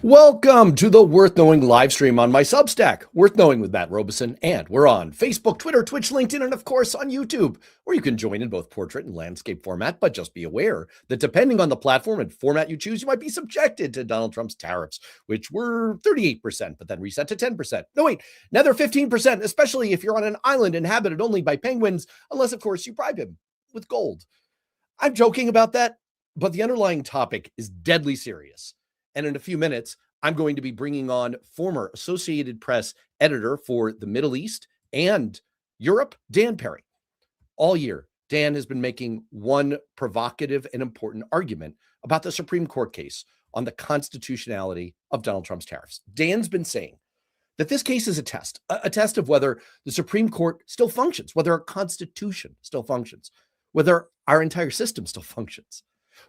Welcome to the Worth Knowing live stream on my Substack, Worth Knowing with Matt Robison, and we're on Facebook, Twitter, Twitch, LinkedIn, and of course on YouTube, where you can join in both portrait and landscape format, but just be aware that depending on the platform and format you choose, you might be subjected to Donald Trump's tariffs, which were 38%, but then reset to 10%. No, wait, now they're 15%, especially if you're on an island inhabited only by penguins, unless, of course, you bribe him with gold. I'm joking about that, but the underlying topic is deadly serious. And in a few minutes, I'm going to be bringing on former Associated Press editor for the Middle East and Europe, Dan Perry. All year, Dan has been making one provocative and important argument about the Supreme Court case on the constitutionality of Donald Trump's tariffs. Dan's been saying that this case is a test of whether the Supreme Court still functions, whether our Constitution still functions, whether our entire system still functions.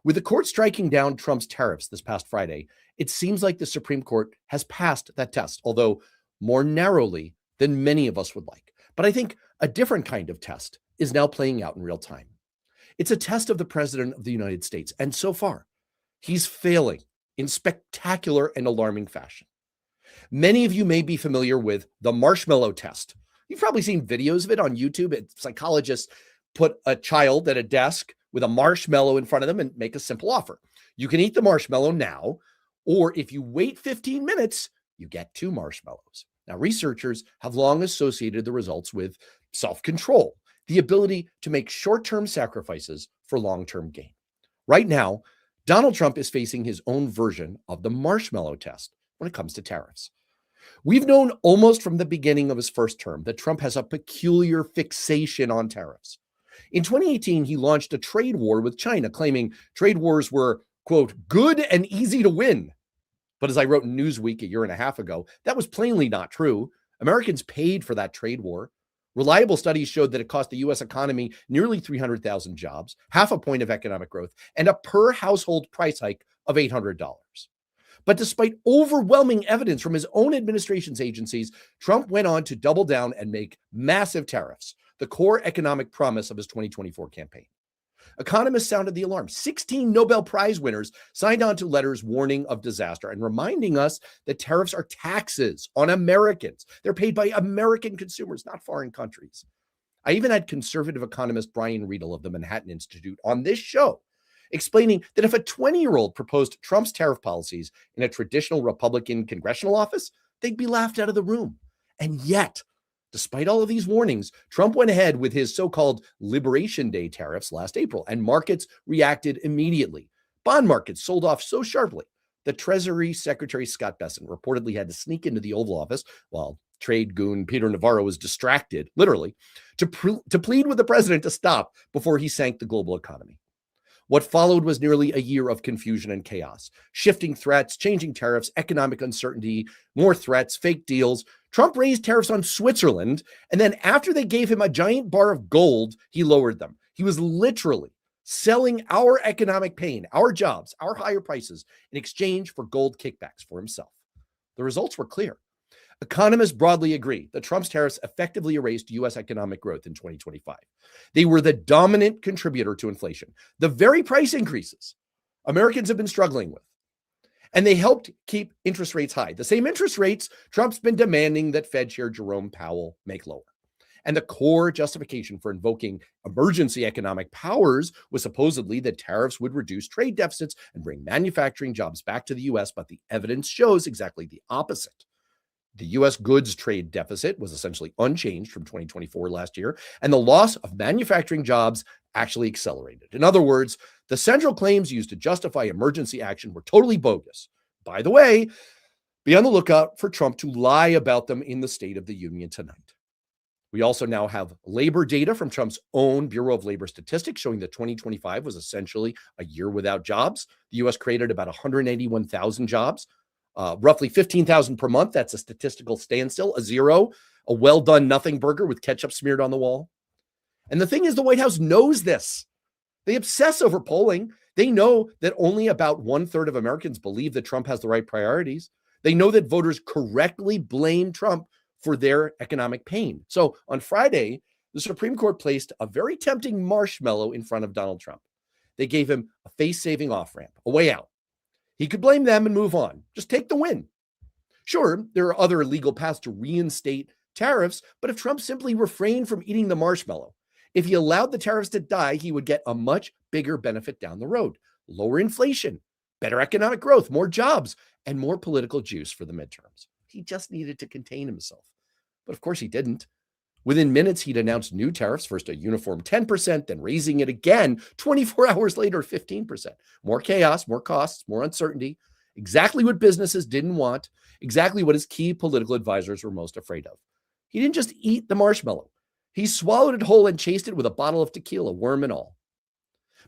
With the court striking down Trump's tariffs this past Friday, it seems like the Supreme Court has passed that test, although more narrowly than many of us would like. But I think a different kind of test is now playing out in real time. It's a test of the President of the United States, and so far, he's failing in spectacular and alarming fashion. Many of you may be familiar with the marshmallow test. You've probably seen videos of it on YouTube. Psychologists put a child at a desk with a marshmallow in front of them and make a simple offer. You can eat the marshmallow now, or if you wait 15 minutes, you get 2 marshmallows. Now, researchers have long associated the results with self-control, the ability to make short-term sacrifices for long-term gain. Right now, Donald Trump is facing his own version of the marshmallow test when it comes to tariffs. We've known almost from the beginning of his first term that Trump has a peculiar fixation on tariffs. In 2018, he launched a trade war with China, claiming trade wars were, quote, good and easy to win. But as I wrote in Newsweek a year and a half ago, that was plainly not true. Americans paid for that trade war. Reliable studies showed that it cost the U.S. economy nearly 300,000 jobs, half a point of economic growth, and a per household price hike of $800. But despite overwhelming evidence from his own administration's agencies, Trump went on to double down and make massive tariffs, the core economic promise of his 2024 campaign. Economists sounded the alarm. 16 Nobel Prize winners signed on to letters warning of disaster and reminding us that tariffs are taxes on Americans. They're paid by American consumers, not foreign countries. I even had conservative economist Brian Riedel of the Manhattan Institute on this show, explaining that if a 20-year-old proposed Trump's tariff policies in a traditional Republican congressional office, they'd be laughed out of the room. And yet, despite all of these warnings, Trump went ahead with his so-called Liberation Day tariffs last April, and markets reacted immediately. Bond markets sold off so sharply that Treasury Secretary Scott Bessent reportedly had to sneak into the Oval Office while trade goon Peter Navarro was distracted, literally, to plead with the president to stop before he sank the global economy. What followed was nearly a year of confusion and chaos, shifting threats, changing tariffs, economic uncertainty, more threats, fake deals. Trump raised tariffs on Switzerland, and then after they gave him a giant bar of gold, he lowered them. He was literally selling our economic pain, our jobs, our higher prices in exchange for gold kickbacks for himself. The results were clear. Economists broadly agree that Trump's tariffs effectively erased U.S. economic growth in 2025. They were the dominant contributor to inflation, the very price increases Americans have been struggling with. And they helped keep interest rates high, the same interest rates Trump's been demanding that Fed Chair Jerome Powell make lower. And the core justification for invoking emergency economic powers was supposedly that tariffs would reduce trade deficits and bring manufacturing jobs back to the U.S., but the evidence shows exactly the opposite. The U.S. goods trade deficit was essentially unchanged from 2024 last year, and the loss of manufacturing jobs actually accelerated. In other words, the central claims used to justify emergency action were totally bogus. By the way, be on the lookout for Trump to lie about them in the State of the Union tonight. We also now have labor data from Trump's own Bureau of Labor Statistics showing that 2025 was essentially a year without jobs. The U.S. created about 181,000 jobs. Roughly 15,000 per month. That's a statistical standstill, a zero, a well-done nothing burger with ketchup smeared on the wall. And the thing is, the White House knows this. They obsess over polling. They know that only about 1/3 of Americans believe that Trump has the right priorities. They know that voters correctly blame Trump for their economic pain. So on Friday, the Supreme Court placed a very tempting marshmallow in front of Donald Trump. They gave him a face-saving off-ramp, a way out. He could blame them and move on. Just take the win. Sure, there are other legal paths to reinstate tariffs, but if Trump simply refrained from eating the marshmallow, if he allowed the tariffs to die, he would get a much bigger benefit down the road. Lower inflation, better economic growth, more jobs, and more political juice for the midterms. He just needed to contain himself. But of course he didn't. Within minutes, he'd announced new tariffs, first a uniform 10%, then raising it again 24 hours later, 15%. More chaos, more costs, more uncertainty. Exactly what businesses didn't want, exactly what his key political advisors were most afraid of. He didn't just eat the marshmallow. He swallowed it whole and chased it with a bottle of tequila, worm and all.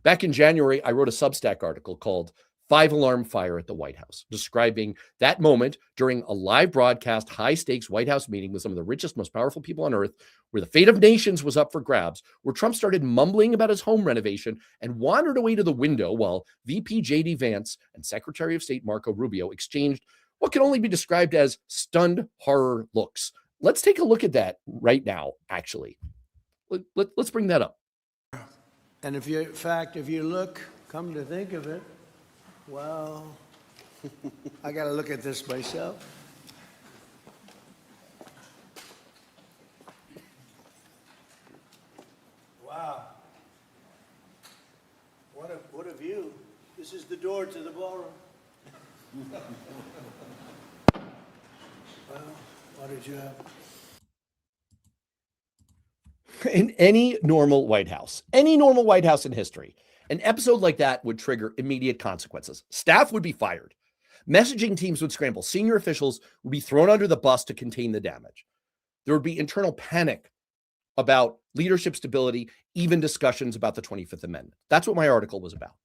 Back in January, I wrote a Substack article called 5-Alarm Fire at the White House, describing that moment during a live broadcast, high-stakes White House meeting with some of the richest, most powerful people on earth, where the fate of nations was up for grabs, where Trump started mumbling about his home renovation and wandered away to the window while VP J.D. Vance and Secretary of State Marco Rubio exchanged what can only be described as stunned horror looks. Let's take a look at that right now, actually. Let's bring that up. And if you, in fact, if you look, come to think of it, well, I got to look at this myself. Wow. What a view. This is the door to the ballroom. Well, what did you have? In any normal White House in history, an episode like that would trigger immediate consequences. Staff would be fired. Messaging teams would scramble. Senior officials would be thrown under the bus to contain the damage. There would be internal panic about leadership stability, even discussions about the 25th Amendment. That's what my article was about.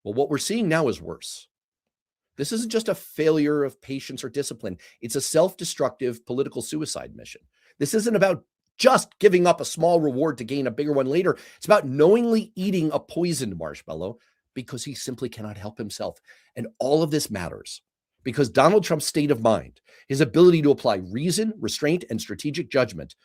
Well, what we're seeing now is worse. This isn't just a failure of patience or discipline. It's a self-destructive political suicide mission. This isn't about just giving up a small reward to gain a bigger one later. It's about knowingly eating a poisoned marshmallow because he simply cannot help himself. And all of this matters because Donald Trump's state of mind, his ability to apply reason, restraint, and strategic judgment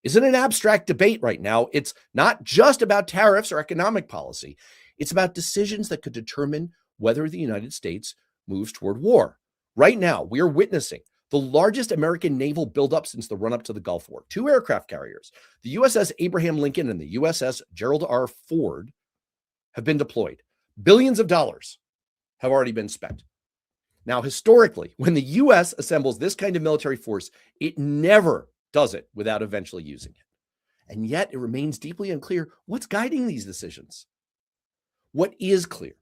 isn't an abstract debate right now. It's not just about tariffs or economic policy. It's about decisions that could determine whether the United States moves toward war. Right now, we are witnessing the largest American naval buildup since the run-up to the Gulf War. 2 aircraft carriers, the USS Abraham Lincoln and the USS Gerald R. Ford, have been deployed. Billions of dollars have already been spent. Now, historically, when the U.S. assembles this kind of military force, it never does it without eventually using it. And yet, it remains deeply unclear what's guiding these decisions. What is clear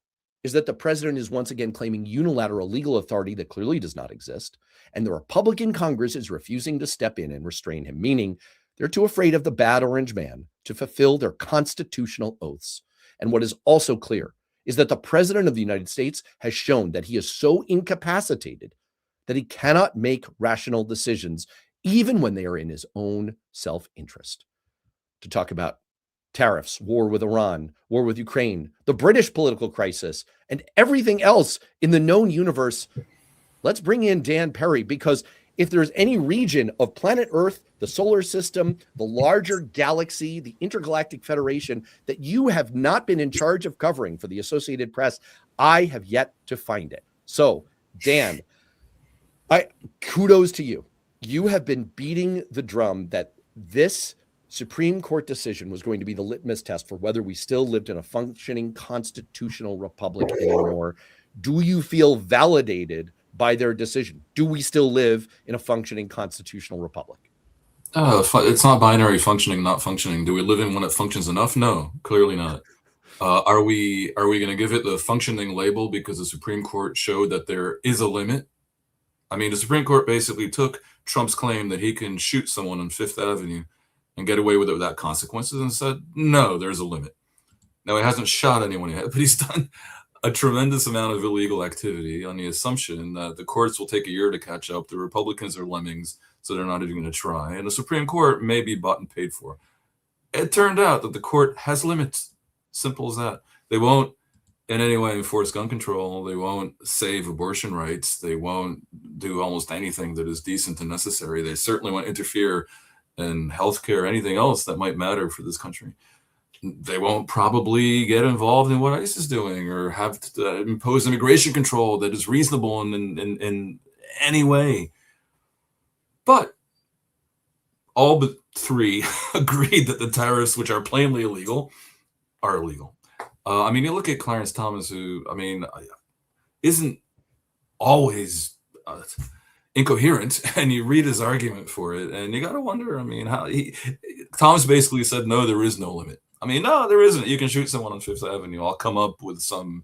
is that the president is once again claiming unilateral legal authority that clearly does not exist, and the Republican Congress is refusing to step in and restrain him, meaning they're too afraid of the bad orange man to fulfill their constitutional oaths. And what is also clear is that the president of the United States has shown that he is so incapacitated that he cannot make rational decisions, even when they are in his own self-interest. To talk about tariffs, war with Iran, war with Ukraine, the British political crisis, and everything else in the known universe, let's bring in Dan Perry, because if there's any region of planet Earth, the solar system, the larger galaxy, the intergalactic federation that you have not been in charge of covering for the Associated Press, I have yet to find it. So, Dan, kudos to you. You have been beating the drum that this Supreme Court decision was going to be the litmus test for whether we still lived in a functioning constitutional republic anymore. Do you feel validated by their decision? Do we still live in a functioning constitutional republic? It's not binary, functioning, not functioning. Do we live in one that functions enough? No, clearly not. Are we going to give it the functioning label because the Supreme Court showed that there is a limit? I mean, the Supreme Court basically took Trump's claim that he can shoot someone on Fifth Avenue and get away with it without consequences and said, no, there's a limit. Now, he hasn't shot anyone yet, but he's done a tremendous amount of illegal activity on the assumption that the courts will take a year to catch up. The Republicans are lemmings, so they're not even going to try. And the Supreme Court may be bought and paid for. It turned out that the court has limits. Simple as that. They won't in any way enforce gun control. They won't save abortion rights. They won't do almost anything that is decent and necessary. They certainly won't interfere in healthcare or anything else that might matter for this country. they won't probably get involved in what ICE is doing or have to impose immigration control that is reasonable in any way. But all but three agreed that the tariffs, which are plainly illegal, are illegal. I mean, you look at Clarence Thomas, who, I mean, isn't always incoherent, and you read his argument for it, and you got to wonder, I mean, how Thomas basically said, no, there is no limit. I mean, no, there isn't. You can shoot someone on Fifth Avenue. I'll come up with some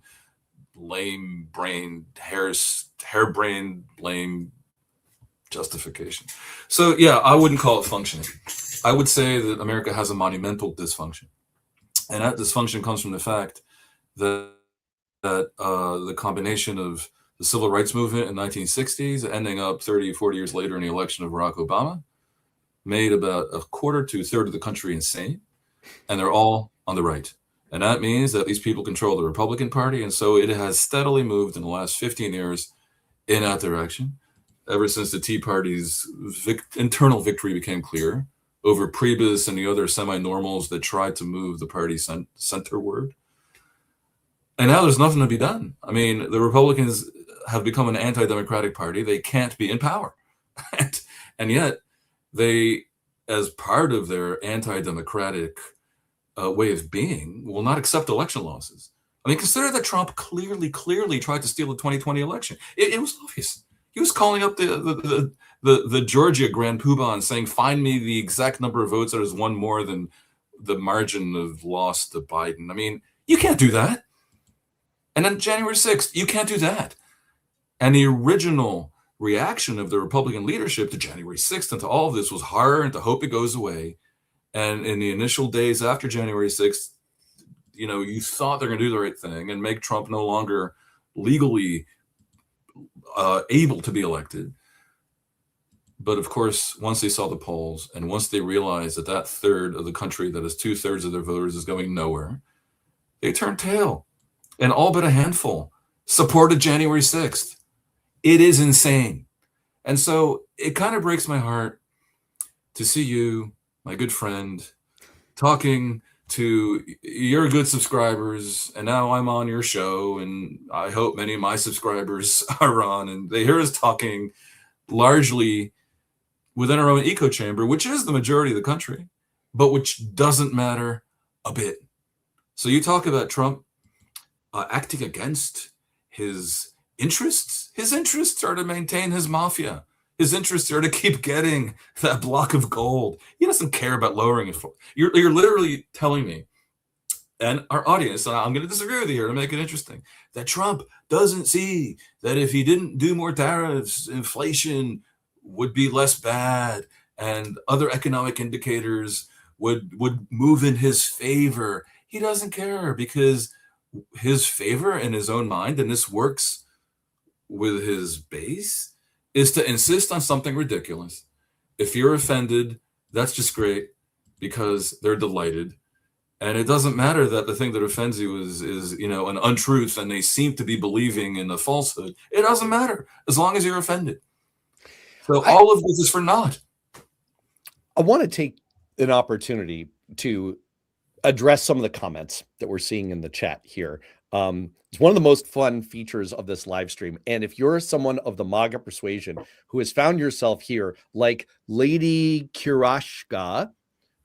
harebrained, lame justification. So, yeah, I wouldn't call it functioning. I would say that America has a monumental dysfunction. And that dysfunction comes from the fact that the combination of the civil rights movement in the 1960s, ending up 30, 40 years later in the election of Barack Obama, made about a quarter to a third of the country insane. And they're all on the right. And that means that these people control the Republican Party. And so it has steadily moved in the last 15 years in that direction, ever since the Tea Party's internal victory became clear over Priebus and the other semi-normals that tried to move the party centerward. And now there's nothing to be done. I mean, the Republicans have become an anti-democratic party. They can't be in power. And yet they, as part of their anti-democratic way of being, will not accept election losses. I mean, consider that Trump clearly tried to steal the 2020 election. It was obvious. He was calling up the Georgia Grand Poobah and saying, find me the exact number of votes that is one more than the margin of loss to Biden. I mean, you can't do that. And then January 6th, you can't do that. And the original reaction of the Republican leadership to January 6th and to all of this was horror and to hope it goes away. And in the initial days after January 6th, you know, you thought they're going to do the right thing and make Trump no longer legally able to be elected. But of course, once they saw the polls and once they realized that that third of the country, that is 2/3 of their voters, is going nowhere, they turned tail. And all but a handful supported January 6th. It is insane. And so it kind of breaks my heart to see you, my good friend, talking to your good subscribers. And now I'm on your show, and I hope many of my subscribers are on, and they hear us talking largely within our own echo chamber, which is the majority of the country, but which doesn't matter a bit. So you talk about Trump acting against his interests. His interests are to maintain his mafia. His interests are to keep getting that block of gold. He doesn't care about lowering it. You're literally telling me, and our audience, and I'm going to disagree with you here to make it interesting, that Trump doesn't see that if he didn't do more tariffs, inflation would be less bad, and other economic indicators would move in his favor. He doesn't care, because his favor in his own mind, and this works with his base, is to insist on something ridiculous. If you're offended, that's just great, because they're delighted. And it doesn't matter that the thing that offends you is you know, an untruth, and they seem to be believing in a falsehood. It doesn't matter as long as you're offended. So all of this is for naught. I want to take an opportunity to address some of the comments that we're seeing in the chat here. It's one of the most fun features of this live stream. And if you're someone of the MAGA persuasion who has found yourself here, like Lady Kirashka,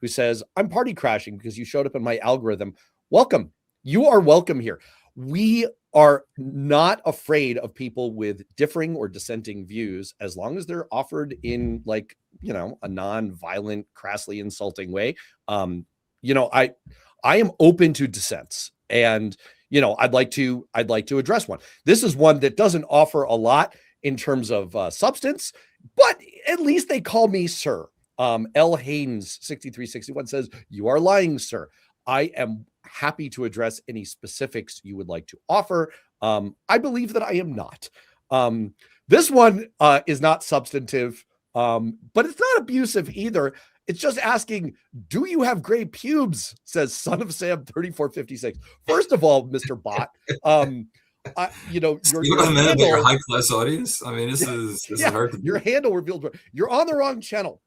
who says, I'm party crashing because you showed up in my algorithm. Welcome. You are welcome here. We are not afraid of people with differing or dissenting views, as long as they're offered in, like, you know, a non-violent, crassly insulting way. You know, I am open to dissents, and, you know, I'd like to address one. This is one that doesn't offer a lot in terms of substance, but at least they call me sir. L. Haynes 6361 says, you are lying, sir. I am happy to address any specifics you would like to offer. I believe that I am not. This one is not substantive, but it's not abusive either. It's just asking, do you have gray pubes? Says Son of Sam 3456. First of all, Mr. Bot, you know, your handle, high class audience. I mean, this is hard to do. Your handle revealed. You're on the wrong channel.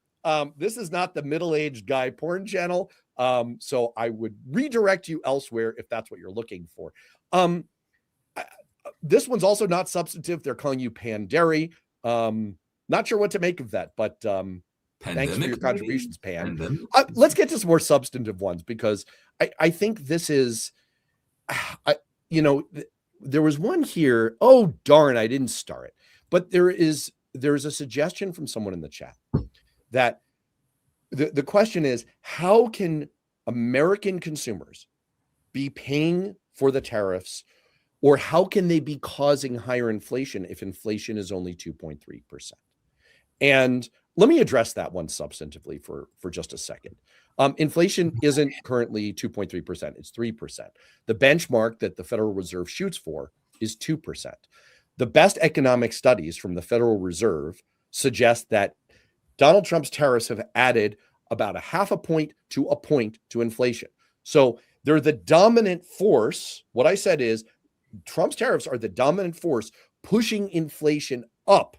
This is not the middle-aged guy porn channel. So I would redirect you elsewhere if that's what you're looking for. This one's also not substantive. They're calling you Pandary. Not sure what to make of that, but thanks for your contributions, Pan. Let's get to some more substantive ones, because I think this is, there was one here. Oh, darn, I didn't start it. But there's a suggestion from someone in the chat that the question is, how can American consumers be paying for the tariffs, or how can they be causing higher inflation if inflation is only 2.3%? And let me address that one substantively for just a second. Inflation isn't currently 2.3%, it's 3%. The benchmark that the Federal Reserve shoots for is 2%. The best economic studies from the Federal Reserve suggest that Donald Trump's tariffs have added about a half a point to inflation. So they're the dominant force. What I said is Trump's tariffs are the dominant force pushing inflation up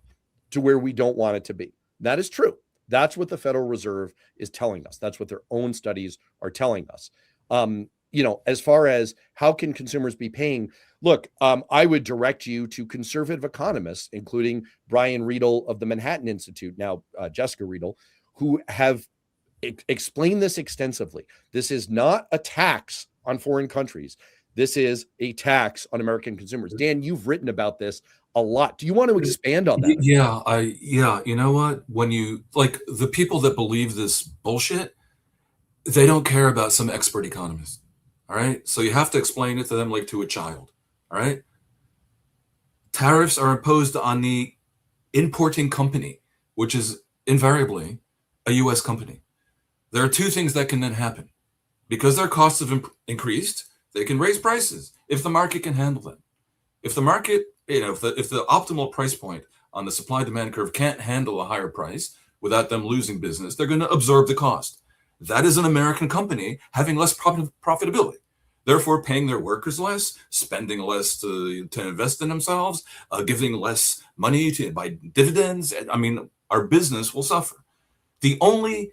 to where we don't want it to be. That is true. That's what the Federal Reserve is telling us. That's what their own studies are telling us. As far as how can consumers be paying, look, I would direct you to conservative economists, including Brian Riedel of the Manhattan Institute, now Jessica Riedel, who have explained this extensively. This is not a tax on foreign countries. This is a tax on American consumers. Dan, you've written about this a lot. Do you want to expand on that? Yeah. You know what? When you, like, the people that believe this bullshit, they don't care about some expert economist. All right. So you have to explain it to them like to a child. All right. Tariffs are imposed on the importing company, which is invariably a U.S. company. There are two things that can then happen. Because their costs have increased, they can raise prices if the market can handle them. If the market, if the optimal price point on the supply-demand curve can't handle a higher price without them losing business, they're going to absorb the cost. That is an American company having less profitability, therefore paying their workers less, spending less to invest in themselves, giving less money to buy dividends. I mean, our business will suffer. The only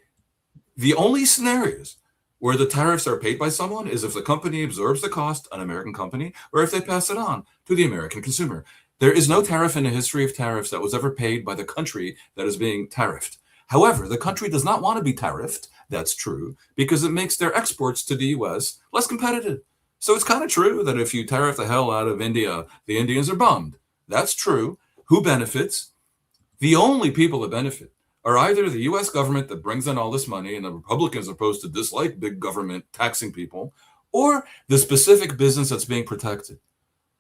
scenarios where the tariffs are paid by someone is if the company absorbs the cost, an American company, or if they pass it on to the American consumer. There is no tariff in the history of tariffs that was ever paid by the country that is being tariffed. However, the country does not want to be tariffed. That's true, because it makes their exports to the U.S. less competitive. So it's kind of true that if you tariff the hell out of India, the Indians are bummed. That's true. Who benefits? The only people that benefit are either the U.S. government that brings in all this money, and the Republicans are supposed to dislike big government taxing people, or the specific business that's being protected.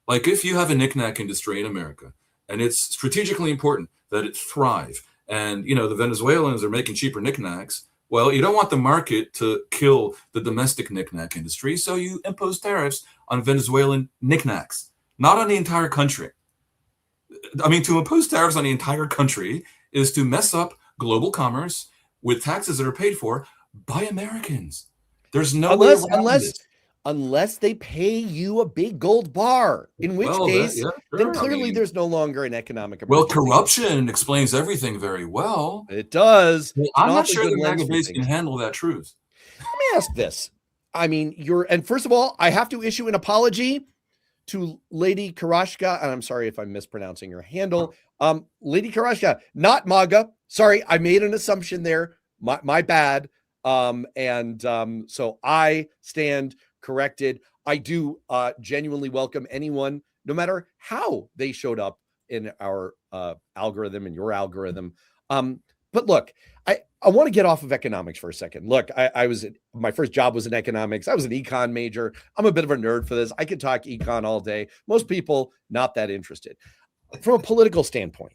Like if you have a knickknack industry in America, and it's strategically important that it thrive, and the Venezuelans are making cheaper knickknacks, well, you don't want the market to kill the domestic knickknack industry, so you impose tariffs on Venezuelan knickknacks, not on the entire country. I mean, to impose tariffs on the entire country is to mess up global commerce with taxes that are paid for by Americans. There's no way around this. Unless they pay you a big gold bar, in which case, then clearly there's no longer an economic emergency. Well, corruption explains everything very well. It does. Well, I'm not sure the MAGA base can handle that truth. Let me ask this. I mean, and first of all, I have to issue an apology to Lady Karashka, and I'm sorry if I'm mispronouncing your handle. Lady Karashka, not MAGA. Sorry, I made an assumption there. My bad. So I stand corrected. I do genuinely welcome anyone, no matter how they showed up in our algorithm and your algorithm. But look, I want to get off of economics for a second. Look, my first job was in economics. I was an econ major. I'm a bit of a nerd for this. I could talk econ all day. Most people not that interested. From a political standpoint,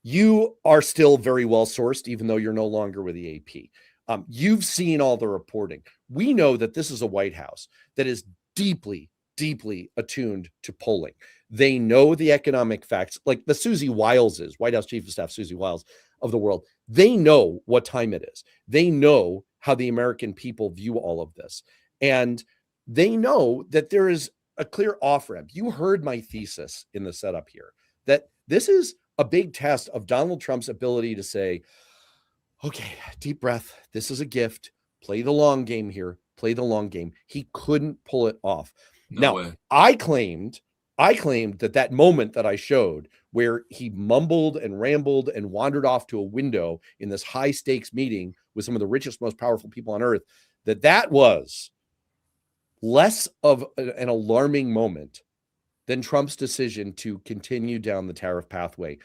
you are still very well sourced, even though you're no longer with the AP. You've seen all the reporting. We know that this is a White House that is deeply, deeply attuned to polling. They know the economic facts, like the Susie Wileses, White House Chief of Staff Susie Wiles of the world. They know what time it is. They know how the American people view all of this. And they know that there is a clear off-ramp. You heard my thesis in the setup here, that this is a big test of Donald Trump's ability to say, okay, deep breath. This is a gift. Play the long game here. Play the long game. He couldn't pull it off. No Now, way. I claimed that moment that I showed where he mumbled and rambled and wandered off to a window in this high stakes meeting with some of the richest, most powerful people on earth, that was less of an alarming moment than Trump's decision to continue down the tariff pathway.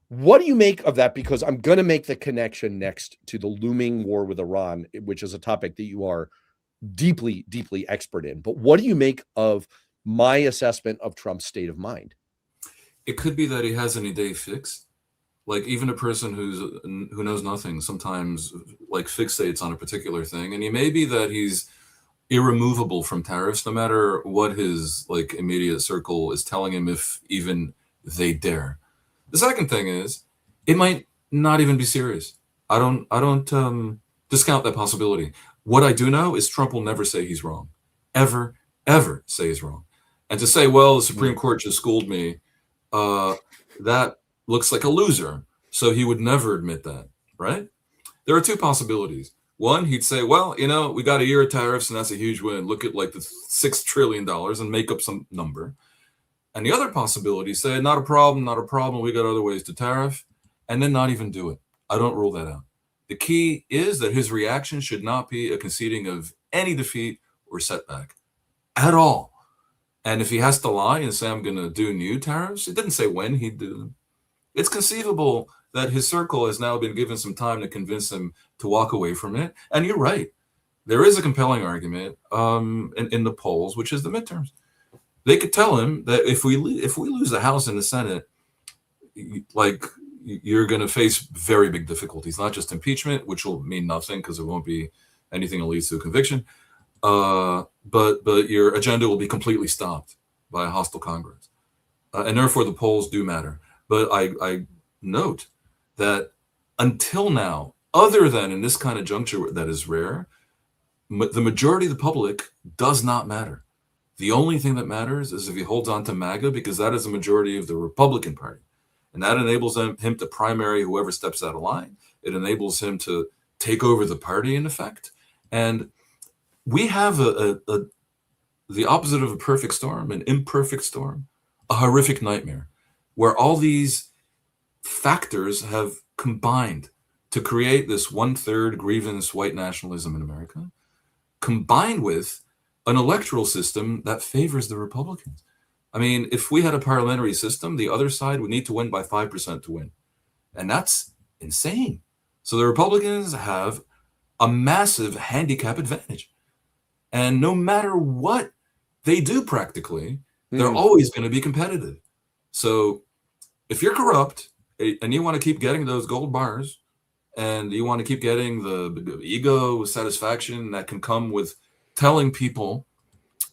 What do you make of that? Because I'm going to make the connection next to the looming war with Iran, which is a topic that you are deeply, deeply expert in. But what do you make of my assessment of Trump's state of mind? It could be that he has any day fix. Like even a person who knows nothing sometimes like fixates on a particular thing, and it may be that he's irremovable from tariffs, no matter what his like immediate circle is telling him, if even they dare. The second thing is, it might not even be serious. I don't discount that possibility. What I do know is Trump will never say he's wrong, ever say he's wrong. And to say, well, the Supreme Court just schooled me, that looks like a loser. So he would never admit that, right? There are two possibilities. One, he'd say, well, you know, we got a year of tariffs and that's a huge win. Look at like the $6 trillion and make up some number. And the other possibility, say, not a problem. We got other ways to tariff, and then not even do it. I don't rule that out. The key is that his reaction should not be a conceding of any defeat or setback at all. And if he has to lie and say, I'm going to do new tariffs, it didn't say when he'd do them. It's conceivable that his circle has now been given some time to convince him to walk away from it. And you're right. There is a compelling argument in the polls, which is the midterms. They could tell him that if we lose the House and the Senate, like you're going to face very big difficulties, not just impeachment, which will mean nothing because there won't be anything that leads to a conviction, but your agenda will be completely stopped by a hostile Congress, and therefore the polls do matter. But I note that until now, other than in this kind of juncture that is rare, the majority of the public does not matter. The only thing that matters is if he holds on to MAGA, because that is the majority of the Republican Party. And that enables him to primary whoever steps out of line. It enables him to take over the party, in effect. And we have the opposite of a perfect storm, an imperfect storm, a horrific nightmare, where all these factors have combined to create this 1/3 grievance white nationalism in America, combined with an electoral system that favors the Republicans. I mean, if we had a parliamentary system, the other side would need to win by 5% to win. And that's insane. So the Republicans have a massive handicap advantage. And no matter what they do practically, they're always going to be competitive. So if you're corrupt and you want to keep getting those gold bars and you want to keep getting the ego satisfaction that can come with telling people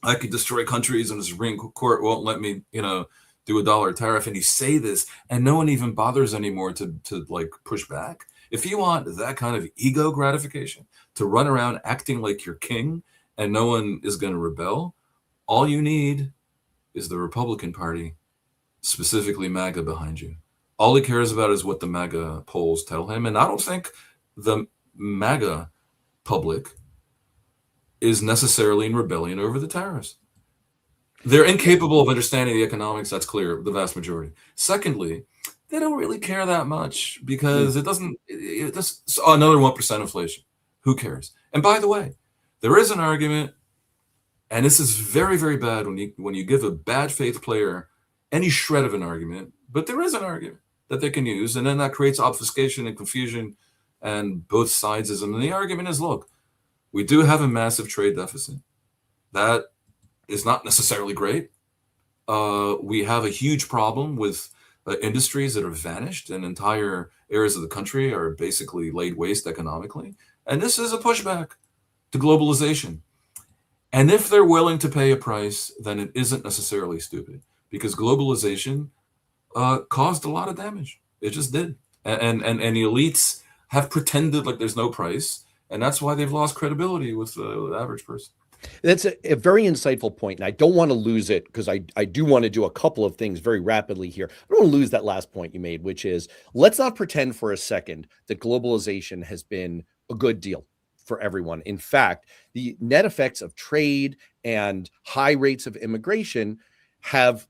I could destroy countries and the Supreme Court won't let me, do a $1 tariff, and you say this and no one even bothers anymore to like push back. If you want that kind of ego gratification, to run around acting like you're king and no one is going to rebel, all you need is the Republican Party, specifically MAGA, behind you. All he cares about is what the MAGA polls tell him. And I don't think the MAGA public is necessarily in rebellion over the tariffs. They're incapable of understanding the economics. That's clear, the vast majority. Secondly, they don't really care that much because it's another 1% inflation. Who cares? And by the way, there is an argument, and this is very, very bad when you give a bad faith player any shred of an argument, but there is an argument that they can use, and then that creates obfuscation and confusion and both sidesism. And the argument is, look, we do have a massive trade deficit. That is not necessarily great. We have a huge problem with industries that have vanished, and entire areas of the country are basically laid waste economically. And this is a pushback to globalization. And if they're willing to pay a price, then it isn't necessarily stupid, because globalization caused a lot of damage. It just did. And the elites have pretended like there's no price. And that's why they've lost credibility with the average person. That's a very insightful point, and I don't want to lose it because I do want to do a couple of things very rapidly here. I don't want to lose that last point you made, which is let's not pretend for a second that globalization has been a good deal for everyone. In fact, the net effects of trade and high rates of immigration have,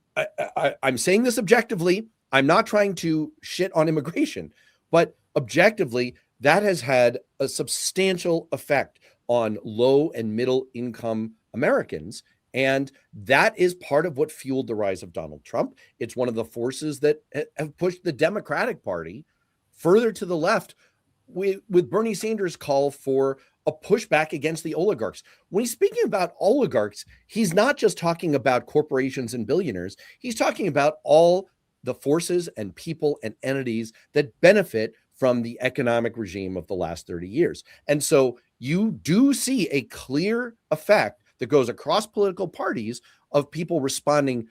I'm saying this objectively, I'm not trying to shit on immigration, but objectively, that has had a substantial effect on low and middle income Americans. And that is part of what fueled the rise of Donald Trump. It's one of the forces that have pushed the Democratic Party further to the left with Bernie Sanders' call for a pushback against the oligarchs. When he's speaking about oligarchs, he's not just talking about corporations and billionaires. He's talking about all the forces and people and entities that benefit from the economic regime of the last 30 years. And so you do see a clear effect that goes across political parties of people responding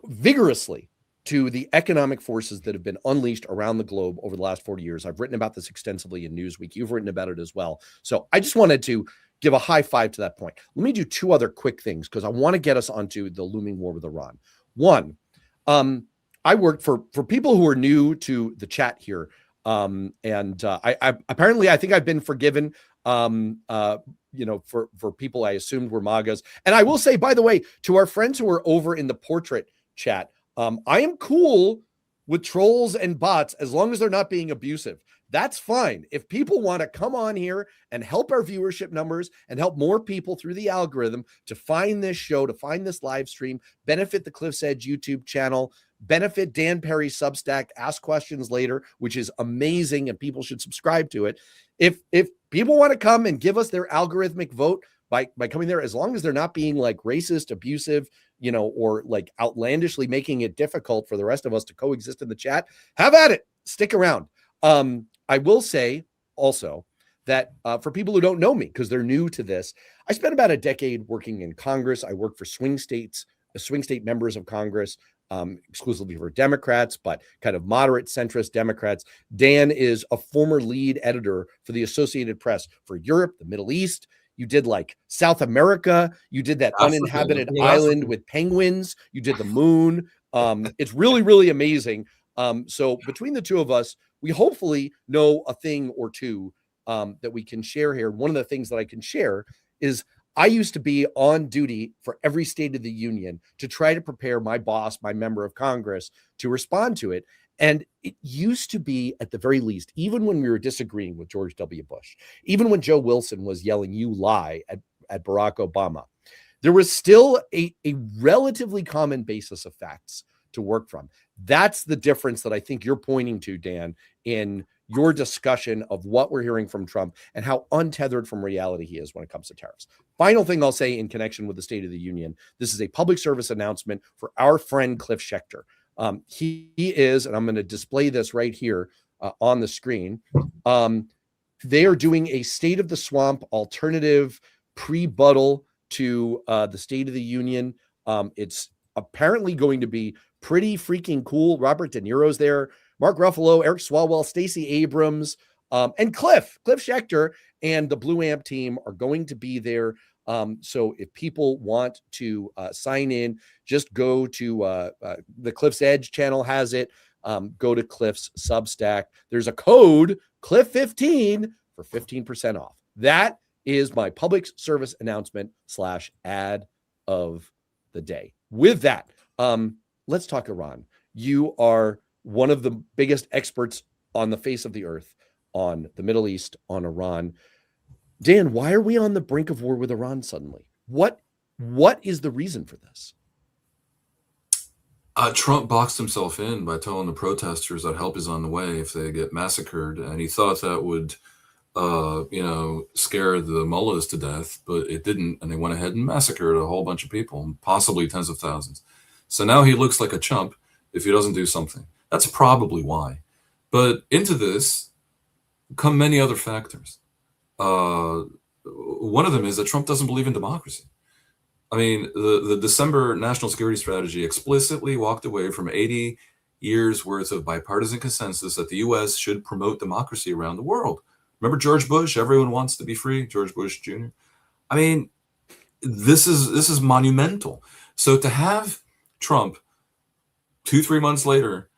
vigorously to the economic forces that have been unleashed around the globe over the last 40 years. I've written about this extensively in Newsweek. You've written about it as well. So I just wanted to give a high five to that point. Let me do two other quick things because I want to get us onto the looming war with Iran. One, I worked for people who are new to the chat here. I apparently, I think I've been forgiven, for people I assumed were MAGAs. And I will say, by the way, to our friends who are over in the portrait chat, I am cool with trolls and bots as long as they're not being abusive. That's fine. If people want to come on here and help our viewership numbers and help more people through the algorithm to find this show, to find this live stream, benefit the Cliff's Edge YouTube channel, benefit Dan Perry's Substack, Ask Questions Later, which is amazing and people should subscribe to it. If people want to come and give us their algorithmic vote by coming there, as long as they're not being like racist, abusive, or like outlandishly making it difficult for the rest of us to coexist in the chat, have at it. Stick around. I will say also that for people who don't know me, because they're new to this, I spent about a decade working in Congress. I worked for swing state members of Congress, exclusively for Democrats, but kind of moderate centrist Democrats. Dan is a former lead editor for the Associated Press for Europe, the Middle East. You did like South America. You did that uninhabited island with penguins. You did the moon. It's really, really amazing. So between the two of us, we hopefully know a thing or two that we can share here. One of the things that I can share is I used to be on duty for every State of the Union to try to prepare my boss, my member of Congress, to respond to it. And it used to be, at the very least, even when we were disagreeing with George W. Bush, even when Joe Wilson was yelling, "You lie," at Barack Obama, there was still a relatively common basis of facts to work from. That's the difference that I think you're pointing to, Dan, in your discussion of what we're hearing from Trump and how untethered from reality he is when it comes to tariffs. Final thing I'll say in connection with the State of the Union, this is a public service announcement for our friend Cliff Schechter. He is, and I'm going to display this right here on the screen. They are doing a State of the Swamp alternative pre-buttal to the State of the Union. It's apparently going to be pretty freaking cool. Robert De Niro's there, Mark Ruffalo, Eric Swalwell, Stacey Abrams, and Cliff Schechter and the Blue Amp team are going to be there. So if people want to sign in, just go to the Cliff's Edge channel has it. Go to Cliff's Substack. There's a code, Cliff15, for 15% off. That is my public service announcement / ad of the day. With that, let's talk Iran. You are one of the biggest experts on the face of the earth on the Middle East, on Iran. Dan, why are we on the brink of war with Iran suddenly? What is the reason for this? Trump boxed himself in by telling the protesters that help is on the way if they get massacred, and he thought that would, scare the mullahs to death, but it didn't, and they went ahead and massacred a whole bunch of people, possibly tens of thousands. So now he looks like a chump if he doesn't do something. That's probably why. But into this come many other factors. One of them is that Trump doesn't believe in democracy. I mean, the December national security strategy explicitly walked away from 80 years worth of bipartisan consensus that the U.S. should promote democracy around the world. Remember George Bush? Everyone wants to be free. George Bush Jr. I mean, this is monumental. So to have Trump 2-3 months later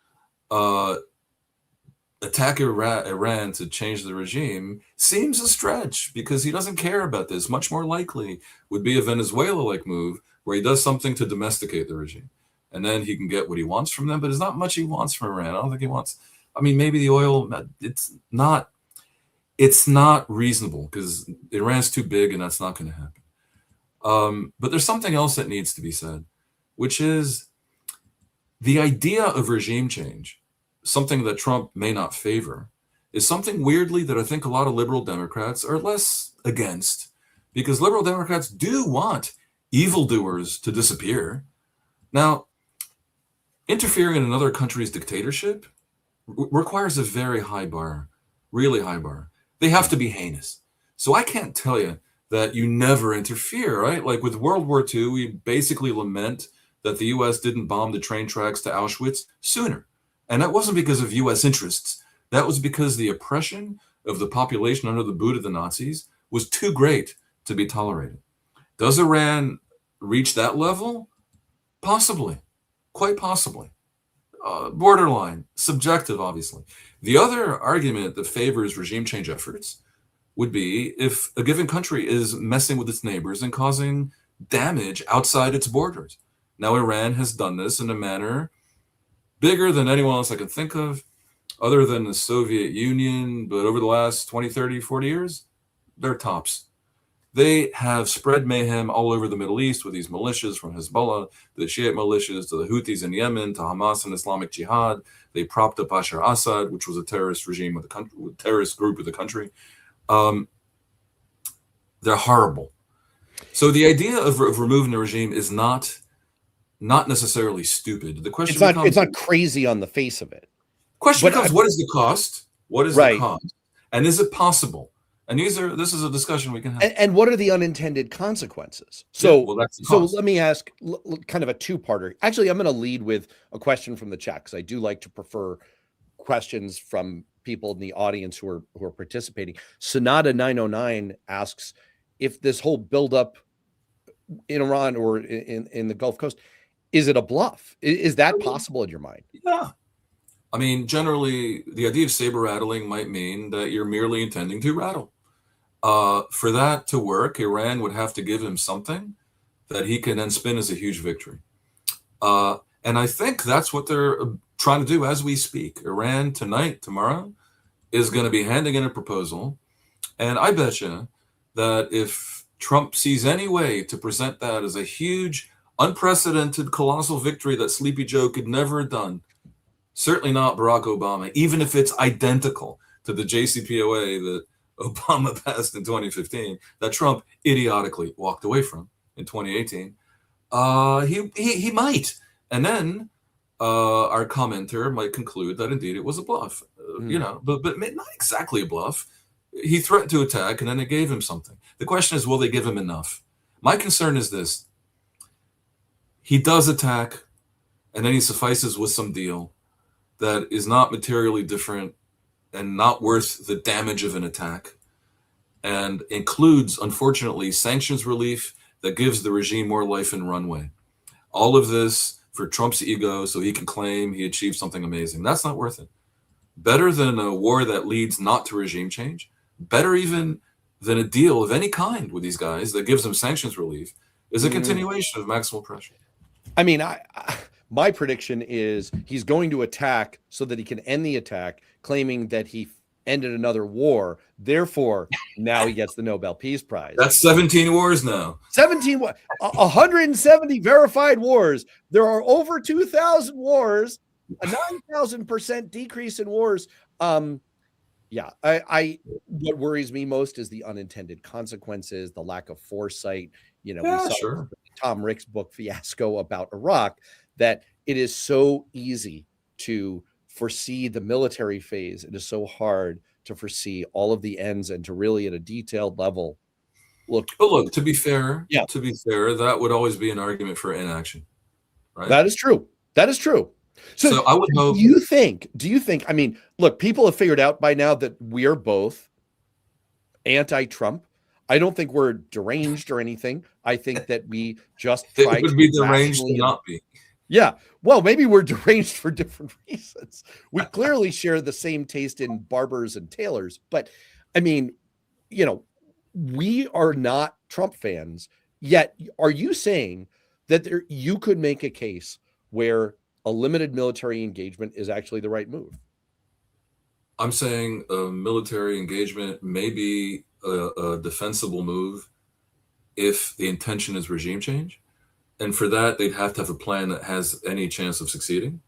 attack Iran to change the regime seems a stretch because he doesn't care about this. Much more likely would be a Venezuela-like move where he does something to domesticate the regime. And then he can get what he wants from them, but there's not much he wants from Iran. I don't think he wants, I mean, maybe the oil, it's not reasonable because Iran's too big and that's not going to happen. But there's something else that needs to be said, which is the idea of regime change, something that Trump may not favor, is something weirdly that I think a lot of liberal Democrats are less against, because liberal Democrats do want evildoers to disappear. Now, interfering in another country's dictatorship requires a very high bar, really high bar. They have to be heinous. So I can't tell you that you never interfere, right? Like with World War II, we basically lament that the US didn't bomb the train tracks to Auschwitz sooner. And that wasn't because of US interests. That was because the oppression of the population under the boot of the Nazis was too great to be tolerated. Does Iran reach that level? Possibly, quite possibly. Borderline, subjective, obviously. The other argument that favors regime change efforts would be if a given country is messing with its neighbors and causing damage outside its borders. Now, Iran has done this in a manner bigger than anyone else I can think of, other than the Soviet Union, but over the last 20, 30, 40 years, they're tops. They have spread mayhem all over the Middle East with these militias, from Hezbollah, the Shiite militias, to the Houthis in Yemen, to Hamas and Islamic Jihad. They propped up Bashar Assad, which was a terrorist regime with the country, terrorist group of the country. They're horrible. So the idea of removing the regime is not necessarily stupid. The question becomes, it's not crazy on the face of it. Question becomes, what is the cost? What is right. the cost? And is it possible? And this is a discussion we can have. And what are the unintended consequences? So, yeah, well, that's the so cost. let me ask kind of a two-parter. Actually, I'm going to lead with a question from the chat, because I do like to prefer questions from people in the audience who are participating. Sonata 909 asks if this whole buildup in Iran or in the Gulf Coast, is it a bluff? Is that possible in your mind? Yeah. I mean, generally, the idea of saber rattling might mean that you're merely intending to rattle. For that to work, Iran would have to give him something that he can then spin as a huge victory. And I think that's what they're trying to do as we speak. Iran tonight, tomorrow, is going to be handing in a proposal. And I bet you that if Trump sees any way to present that as a huge, unprecedented, colossal victory that Sleepy Joe could never have done, certainly not Barack Obama, even if it's identical to the JCPOA that Obama passed in 2015, that Trump idiotically walked away from in 2018, he might. And then our commenter might conclude that indeed it was a bluff, you know, but not exactly a bluff. He threatened to attack, and then they gave him something. The question is, will they give him enough? My concern is this. He does attack, and then he suffices with some deal that is not materially different and not worth the damage of an attack, and includes, unfortunately, sanctions relief that gives the regime more life and runway. All of this for Trump's ego so he can claim he achieved something amazing. That's not worth it. Better than a war that leads not to regime change, better even than a deal of any kind with these guys that gives them sanctions relief, is a continuation of maximal pressure. I mean, my prediction is he's going to attack so that he can end the attack, claiming that he ended another war. Therefore, now he gets the Nobel Peace Prize. That's 17 wars now. 170 verified wars. There are over 2,000 wars, a 9,000% decrease in wars. Yeah, what worries me most is the unintended consequences, the lack of foresight. You know, we saw Tom Rick's book Fiasco about Iraq, that it is so easy to foresee the military phase. It is so hard to foresee all of the ends and to really at a detailed level look. But look, to be fair, that would always be an argument for inaction, right? That is true. That is true. So I would hope. Do you think, I mean, look, people have figured out by now that we are both anti-Trump. I don't think we're deranged or anything. I think that we just try it would be deranged to not be. Yeah. Well, maybe we're deranged for different reasons. We clearly share the same taste in barbers and tailors, but I mean, you know, we are not Trump fans. Yet, are you saying that you could make a case where a limited military engagement is actually the right move? I'm saying a military engagement may be a defensible move if the intention is regime change. And for that, they'd have to have a plan that has any chance of succeeding.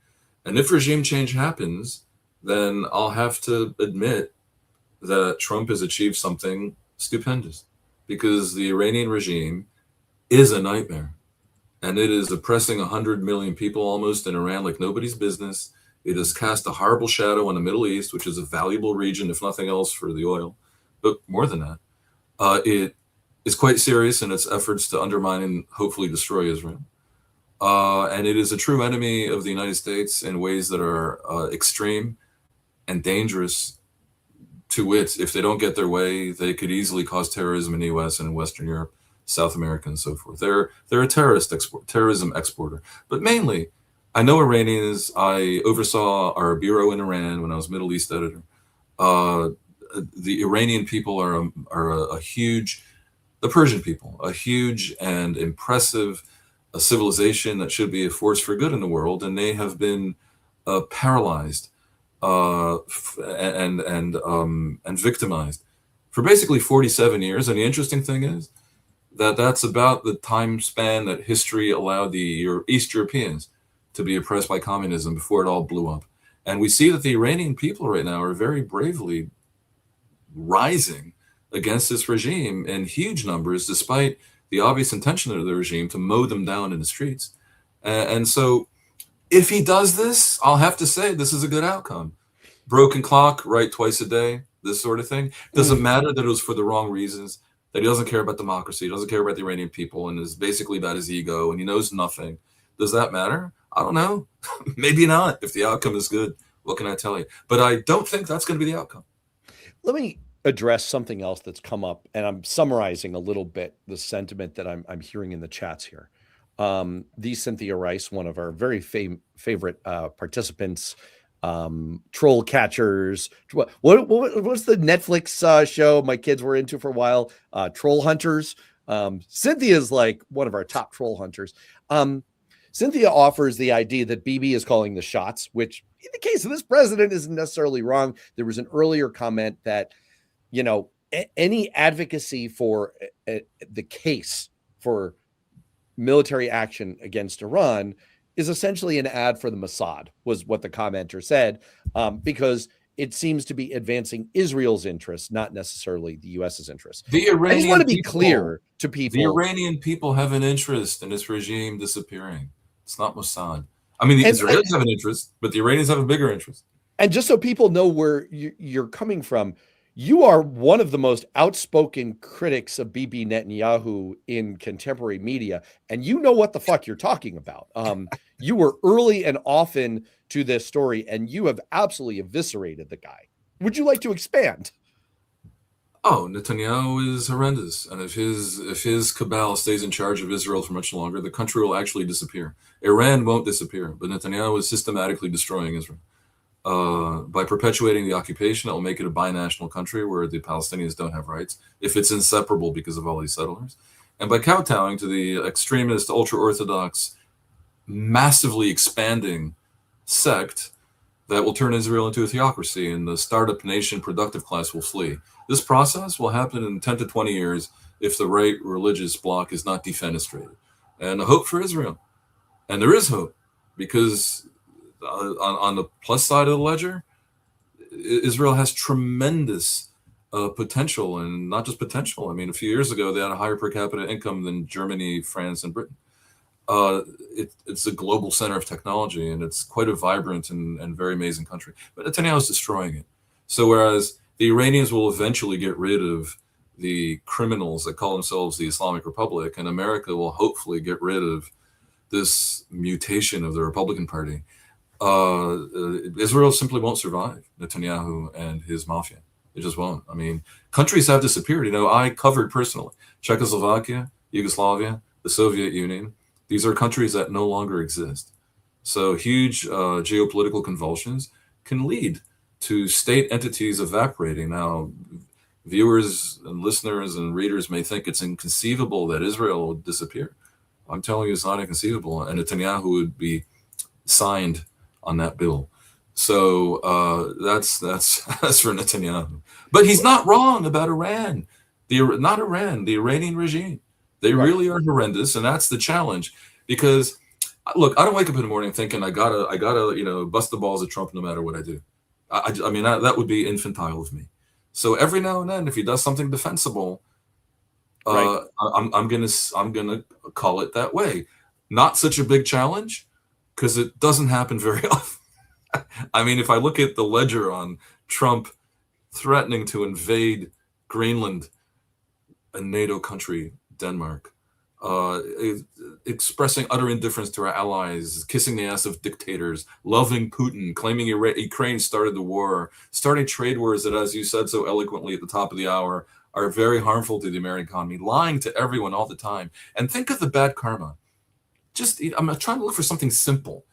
And if regime change happens, then I'll have to admit that Trump has achieved something stupendous, because the Iranian regime is a nightmare. And it is oppressing 100 million people almost in Iran like nobody's business. It has cast a horrible shadow on the Middle East, which is a valuable region, if nothing else, for the oil. But more than that, it is quite serious in its efforts to undermine and hopefully destroy Israel. And it is a true enemy of the United States in ways that are extreme and dangerous. To wit, if they don't get their way, they could easily cause terrorism in the U.S. and in Western Europe, South America, and so forth. They're a terrorism exporter. But mainly, I know Iranians. I oversaw our bureau in Iran when I was Middle East editor. The Iranian people are a huge, the Persian people, a huge and impressive civilization that should be a force for good in the world, and they have been paralyzed and victimized for basically 47 years. And the interesting thing is that that's about the time span that history allowed the East Europeans to be oppressed by communism before it all blew up. And we see that the Iranian people right now are very bravely rising against this regime in huge numbers, despite the obvious intention of the regime to mow them down in the streets. And so if he does this, I'll have to say this is a good outcome. Broken clock, right twice a day, this sort of thing. Doesn't matter that it was for the wrong reasons, that he doesn't care about democracy, he doesn't care about the Iranian people, and is basically about his ego, and he knows nothing. Does that matter? I don't know. Maybe not. If the outcome is good, what can I tell you? But I don't think that's going to be the outcome. Let me address something else that's come up, and I'm summarizing a little bit the sentiment that I'm hearing in the chats here. The Cynthia Rice, one of our very favorite participants, troll catchers. What's the Netflix show my kids were into for a while? Troll hunters. Cynthia's like one of our top troll hunters. Cynthia offers the idea that Bibi is calling the shots, which in the case of this president isn't necessarily wrong. There was an earlier comment that, any advocacy for the case for military action against Iran is essentially an ad for the Mossad, was what the commenter said, because it seems to be advancing Israel's interests, not necessarily the U.S.'s interests. I just want to be clear to people. The Iranian people have an interest in this regime disappearing. It's not Mossad. I mean, the Israelis have an interest, but the Iranians have a bigger interest. And just so people know where you're coming from, you are one of the most outspoken critics of Bibi Netanyahu in contemporary media, and you know what the fuck you're talking about. You were early and often to this story, and you have absolutely eviscerated the guy. Would you like to expand? Oh, Netanyahu is horrendous, and if his cabal stays in charge of Israel for much longer, the country will actually disappear. Iran won't disappear, but Netanyahu is systematically destroying Israel. By perpetuating the occupation, it will make it a binational country where the Palestinians don't have rights, if it's inseparable because of all these settlers. And by kowtowing to the extremist, ultra-Orthodox, massively expanding sect that will turn Israel into a theocracy, and the startup nation productive class will flee. This process will happen in 10 to 20 years if the right religious bloc is not defenestrated. And a hope for Israel. And there is hope, because on the plus side of the ledger, Israel has tremendous potential, and not just potential. I mean, a few years ago, they had a higher per capita income than Germany, France, and Britain. It's a global center of technology, and it's quite a vibrant and very amazing country. But Netanyahu is destroying it. So whereas the Iranians will eventually get rid of the criminals that call themselves the Islamic Republic, and America will hopefully get rid of this mutation of the Republican Party, Israel simply won't survive Netanyahu and his mafia. It just won't. I mean, countries have disappeared. I covered personally Czechoslovakia, Yugoslavia, the Soviet Union. These are countries that no longer exist. So huge geopolitical convulsions can lead to state entities evaporating. Now, viewers and listeners and readers may think it's inconceivable that Israel would disappear. I'm telling you, it's not inconceivable, and Netanyahu would be signed on that bill. So that's that's for Netanyahu. But he's not wrong about Iran. Not Iran, the Iranian regime. They Right. really are horrendous, and that's the challenge. Because look, I don't wake up in the morning thinking I gotta bust the balls of Trump no matter what I do. I mean that would be infantile of me. So every now and then, if he does something defensible, Right. I'm gonna call it that way. Not such a big challenge because it doesn't happen very often. I mean, if I look at the ledger on Trump threatening to invade Greenland, a NATO country, Denmark, expressing utter indifference to our allies, kissing the ass of dictators, loving Putin, claiming Ukraine started the war, starting trade wars that, as you said so eloquently at the top of the hour, are very harmful to the American economy, lying to everyone all the time. And think of the bad karma. I'm trying to look for something simple,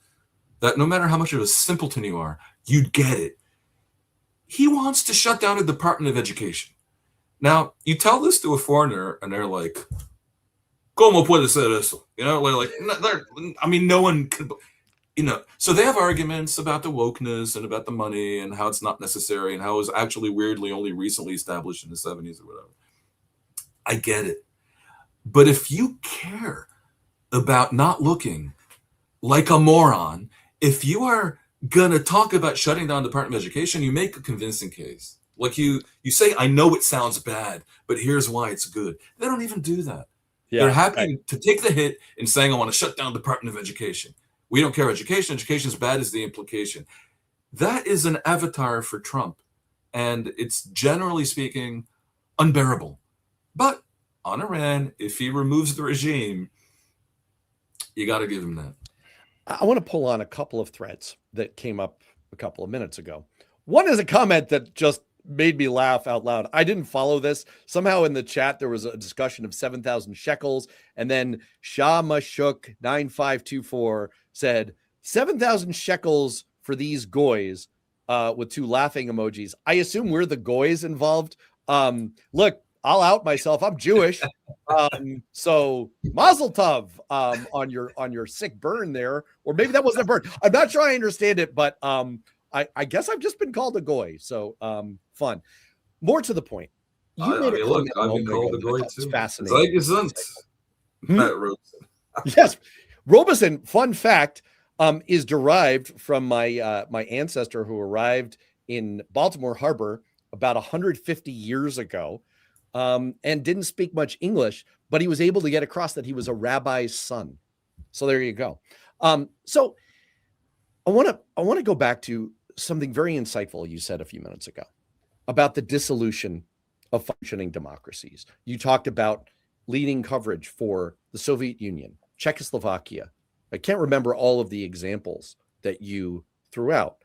that no matter how much of a simpleton you are, you'd get it. He wants to shut down a Department of Education. Now, you tell this to a foreigner, and they're like, ¿Cómo puede ser eso? I mean, no one can, so they have arguments about the wokeness and about the money and how it's not necessary and how it was actually weirdly only recently established in the 70s or whatever. I get it. But if you care about not looking like a moron, if you are going to talk about shutting down the Department of Education, you make a convincing case. Like you say, I know it sounds bad, but here's why it's good. They don't even do that. Yeah. They're happy to take the hit in saying, I want to shut down the Department of Education. We don't care education. Education is bad is the implication. That is an avatar for Trump. And it's generally speaking unbearable. But on Iran, if he removes the regime, you got to give him that. I want to pull on a couple of threads that came up a couple of minutes ago. One is a comment that just made me laugh out loud. I didn't follow this. Somehow in the chat, there was a discussion of 7,000 shekels. And then Shah Mashuk 9524 said 7,000 shekels for these goys with 2 laughing emojis. I assume we're the goys involved. Look, I'll out myself. I'm Jewish. So Mazel Tov on your sick burn there, or maybe that wasn't a burn. I'm not sure I understand it, but I guess I've just been called a goy. So fun. More to the point. I've been called a goy too. It's fascinating. Matt Robison. Yes, Robison. Fun fact is derived from my my ancestor who arrived in Baltimore Harbor about 150 years ago. And didn't speak much English, but he was able to get across that he was a rabbi's son. So there you go. So I want to go back to something very insightful you said a few minutes ago about the dissolution of functioning democracies. You talked about leading coverage for the Soviet Union, Czechoslovakia. I can't remember all of the examples that you threw out.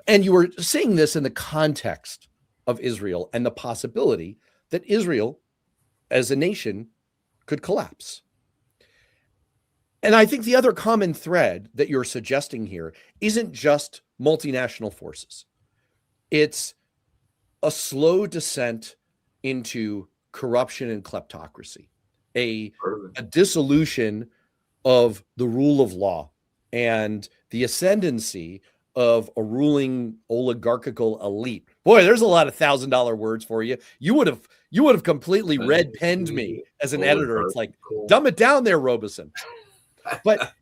And you were saying this in the context of Israel and the possibility that Israel as a nation could collapse. And I think the other common thread that you're suggesting here isn't just multinational forces. It's a slow descent into corruption and kleptocracy, a dissolution of the rule of law and the ascendancy of a ruling oligarchical elite. Boy, there's a lot of $1,000 words for you. You would have completely red penned me as an editor. It's like, dumb it down there, Robison. But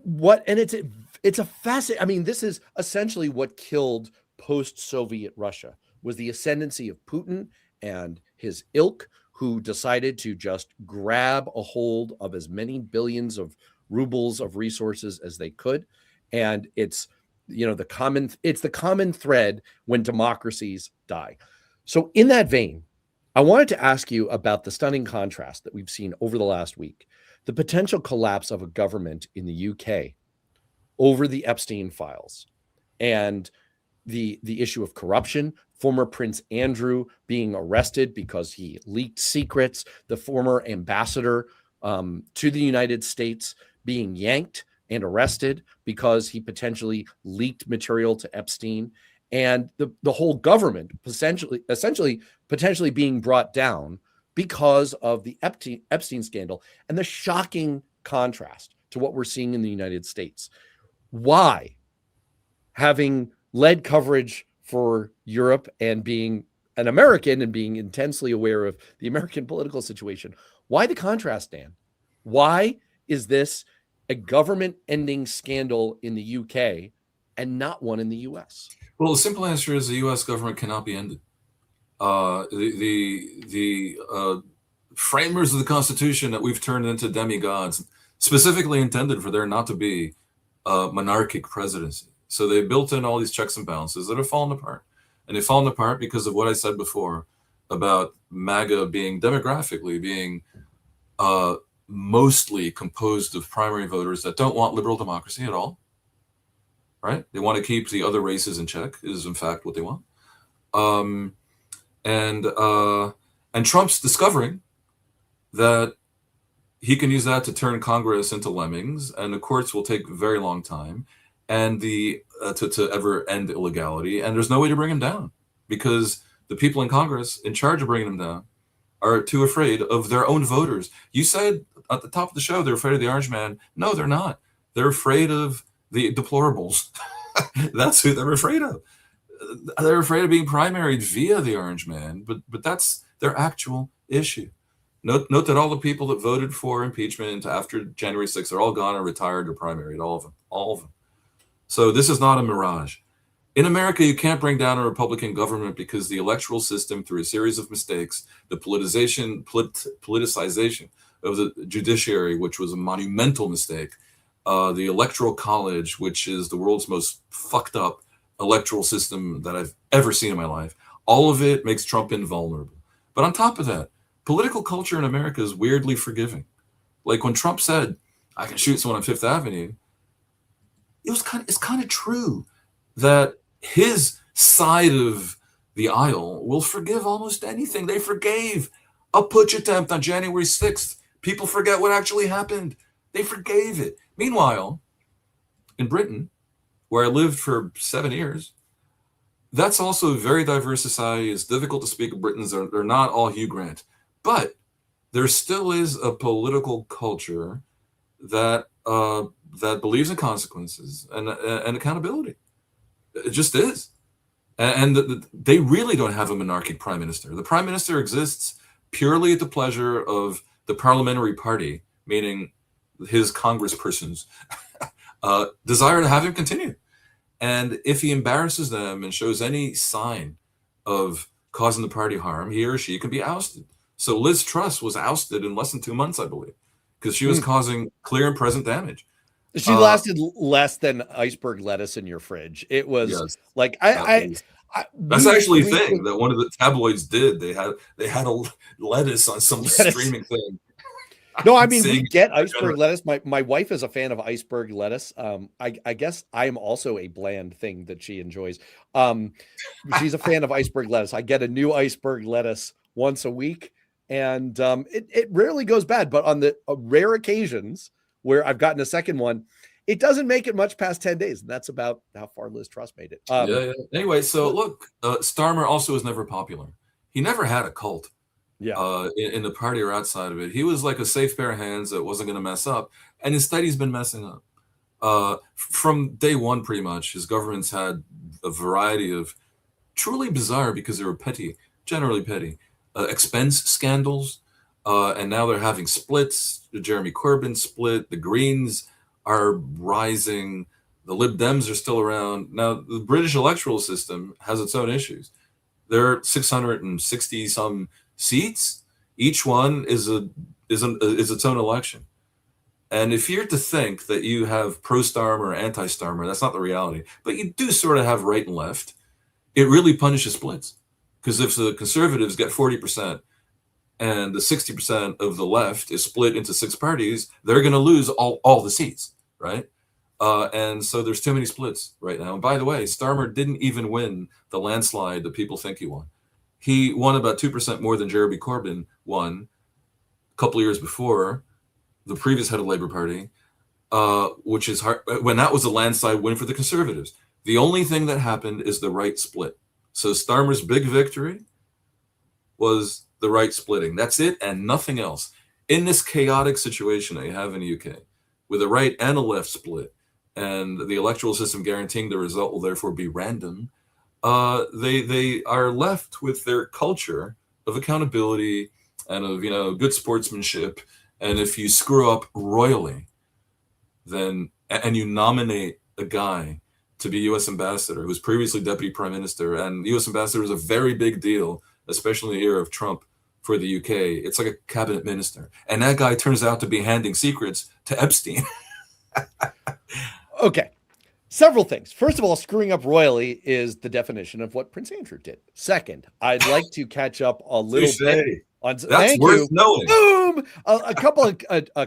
it's a fascinating. I mean, this is essentially what killed post-Soviet Russia, was the ascendancy of Putin and his ilk, who decided to just grab a hold of as many billions of rubles of resources as they could. And it's the common thread when democracies die. So in that vein, I wanted to ask you about the stunning contrast that we've seen over the last week, the potential collapse of a government in the UK over the Epstein files and the issue of corruption, former Prince Andrew being arrested because he leaked secrets, the former ambassador to the United States being yanked and arrested because he potentially leaked material to Epstein, and the whole government potentially being brought down because of the Epstein scandal and the shocking contrast to what we're seeing in the United States. Why, having led coverage for Europe and being an American and being intensely aware of the American political situation, why the contrast, Dan? Why is this a government-ending scandal in the UK and not one in the US? Well, the simple answer is the U.S. government cannot be ended. The framers of the Constitution that we've turned into demigods specifically intended for there not to be a monarchic presidency. So they built in all these checks and balances that have fallen apart. And they've fallen apart because of what I said before about MAGA being demographically being mostly composed of primary voters that don't want liberal democracy at all. Right? They want to keep the other races in check, is in fact what they want. And Trump's discovering that he can use that to turn Congress into lemmings, and the courts will take a very long time, and to ever end illegality. And there's no way to bring him down because the people in Congress in charge of bringing him down are too afraid of their own voters. You said at the top of the show they're afraid of the orange man. No, they're not. They're afraid of the deplorables. That's who they're afraid of. They're afraid of being primaried via the orange man, but that's their actual issue. Note that all the people that voted for impeachment after January 6th are all gone or retired or primaried, all of them. So this is not a mirage. In America, you can't bring down a Republican government because the electoral system, through a series of mistakes, the politicization of the judiciary, which was a monumental mistake, the Electoral College, which is the world's most fucked up electoral system that I've ever seen in my life, all of it makes Trump invulnerable. But on top of that, political culture in America is weirdly forgiving. Like when Trump said, I can shoot someone on Fifth Avenue, it's kind of true that his side of the aisle will forgive almost anything. They forgave a putsch attempt on January 6th. People forget what actually happened. They forgave it. Meanwhile, in Britain, where I lived for 7 years, that's also a very diverse society. It's difficult to speak of Britons. They're not all Hugh Grant. But there still is a political culture that believes in consequences and accountability. It just is. And they really don't have a monarchic prime minister. The prime minister exists purely at the pleasure of the parliamentary party, meaning his congresspersons, desire to have him continue. And if he embarrasses them and shows any sign of causing the party harm, he or she can be ousted. So Liz Truss was ousted in less than 2 months, I believe, because she was causing clear and present damage. She lasted less than iceberg lettuce in your fridge. It was like that's actually a thing that one of the tabloids did. They had a lettuce on some streaming thing. No, I mean, we get iceberg lettuce. My wife is a fan of iceberg lettuce. I guess I am also a bland thing that she enjoys. She's a fan of iceberg lettuce. I get a new iceberg lettuce once a week, and it rarely goes bad. But on the rare occasions where I've gotten a second one, it doesn't make it much past 10 days. And that's about how far Liz Truss made it. Yeah. Anyway, so look, Starmer also was never popular. He never had a cult. Yeah. In the party or outside of it. He was like a safe pair of hands that wasn't going to mess up. And instead, he's been messing up. From day one, pretty much, his government's had a variety of truly bizarre, because they were petty, generally petty, expense scandals. And now they're having splits. The Jeremy Corbyn split. The Greens are rising. The Lib Dems are still around. Now, the British electoral system has its own issues. There are 660 some seats. Each one is its own election. And if you're to think that you have pro-Starmer or anti-Starmer, that's not the reality. But you do sort of have right and left. It really punishes splits. Because if the Conservatives get 40% and the 60% of the left is split into 6 parties, they're going to lose all the seats, right? And so there's too many splits right now. And by the way, Starmer didn't even win the landslide that people think he won. He won about 2% more than Jeremy Corbyn won a couple of years before, the previous head of Labour Party. which is hard, when that was a landslide win for the Conservatives. The only thing that happened is the right split. So Starmer's big victory was the right splitting. That's it and nothing else. In this chaotic situation that you have in the UK, with a right and a left split, and the electoral system guaranteeing the result will therefore be random, they are left with their culture of accountability and of good sportsmanship. And if you screw up royally, then and you nominate a guy to be U.S. ambassador who was previously deputy prime minister, and the U.S. ambassador was a very big deal, especially in the era of Trump for the UK. It's like a cabinet minister, and that guy turns out to be handing secrets to Epstein. Okay. Several things. First of all, screwing up royally is the definition of what Prince Andrew did. Second, I'd like to catch up a little bit on. That's thank worth you. knowing. Boom! A couple of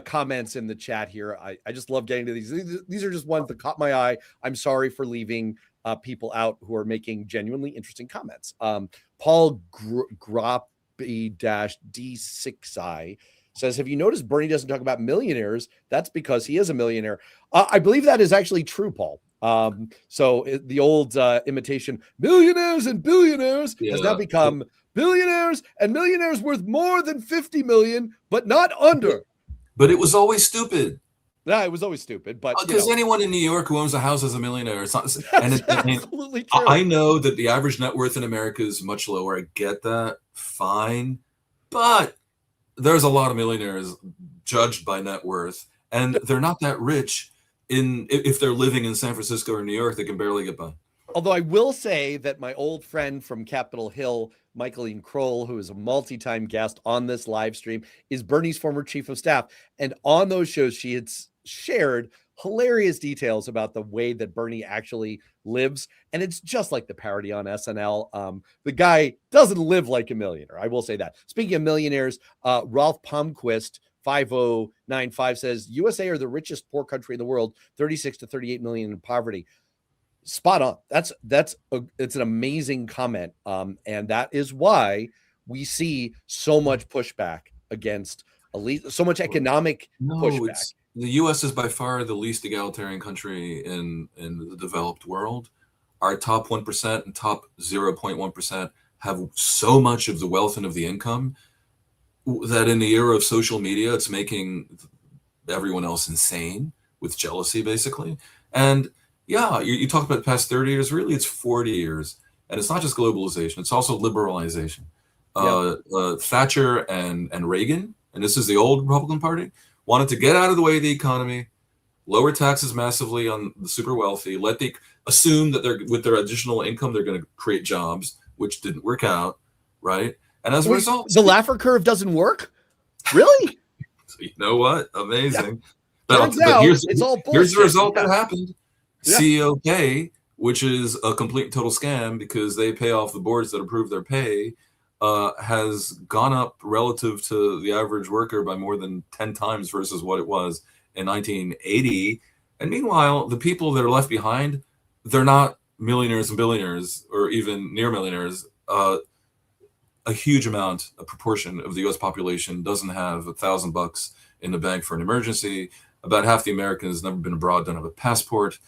comments in the chat here. I just love getting to these. These are just ones that caught my eye. I'm sorry for leaving people out who are making genuinely interesting comments. Paul Groppy-D6I says, have you noticed Bernie doesn't talk about millionaires? That's because he is a millionaire. I believe that is actually true, Paul. So the old imitation millionaires and billionaires has now become billionaires and millionaires worth more than 50 million, but not under. But it was always stupid. Yeah, it was always stupid. But because anyone in New York who owns a house is a millionaire. It's not, and absolutely true. I know that the average net worth in America is much lower. I get that. Fine. But there's a lot of millionaires judged by net worth, and they're not that rich. If they're living in San Francisco or New York, they can barely get by. Although I will say that my old friend from Capitol Hill, Michaeline Kroll, who is a multi-time guest on this live stream, is Bernie's former chief of staff. And on those shows, she had shared hilarious details about the way that Bernie actually lives. And it's just like the parody on SNL. The guy doesn't live like a millionaire. I will say that. Speaking of millionaires, Ralph Palmquist 5095 says USA are the richest poor country in the world, 36 to 38 million in poverty. Spot on. It's an amazing comment. And that is why we see so much pushback against so much economic pushback. The U.S. is by far the least egalitarian country in the developed world. Our top 1% and top 0.1% have so much of the wealth and of the income that in the era of social media, it's making everyone else insane with jealousy, basically. And yeah, you talk about the past 30 years, really it's 40 years. And it's not just globalization, it's also liberalization. Thatcher and Reagan, and this is the old Republican Party, wanted to get out of the way of the economy, lower taxes massively on the super wealthy, assume that with their additional income, they're going to create jobs, which didn't work out, right? And as a result, the Laffer curve doesn't work. Really? So you know what? Amazing. Yeah. But here's the result that happened. Yeah. COK, which is a complete total scam because they pay off the boards that approve their pay, has gone up relative to the average worker by more than 10 times versus what it was in 1980. And meanwhile, the people that are left behind, they're not millionaires and billionaires or even near millionaires. A huge amount, a proportion of the U.S. population doesn't have $1,000 in the bank for an emergency. About half the Americans never been abroad, don't have a passport.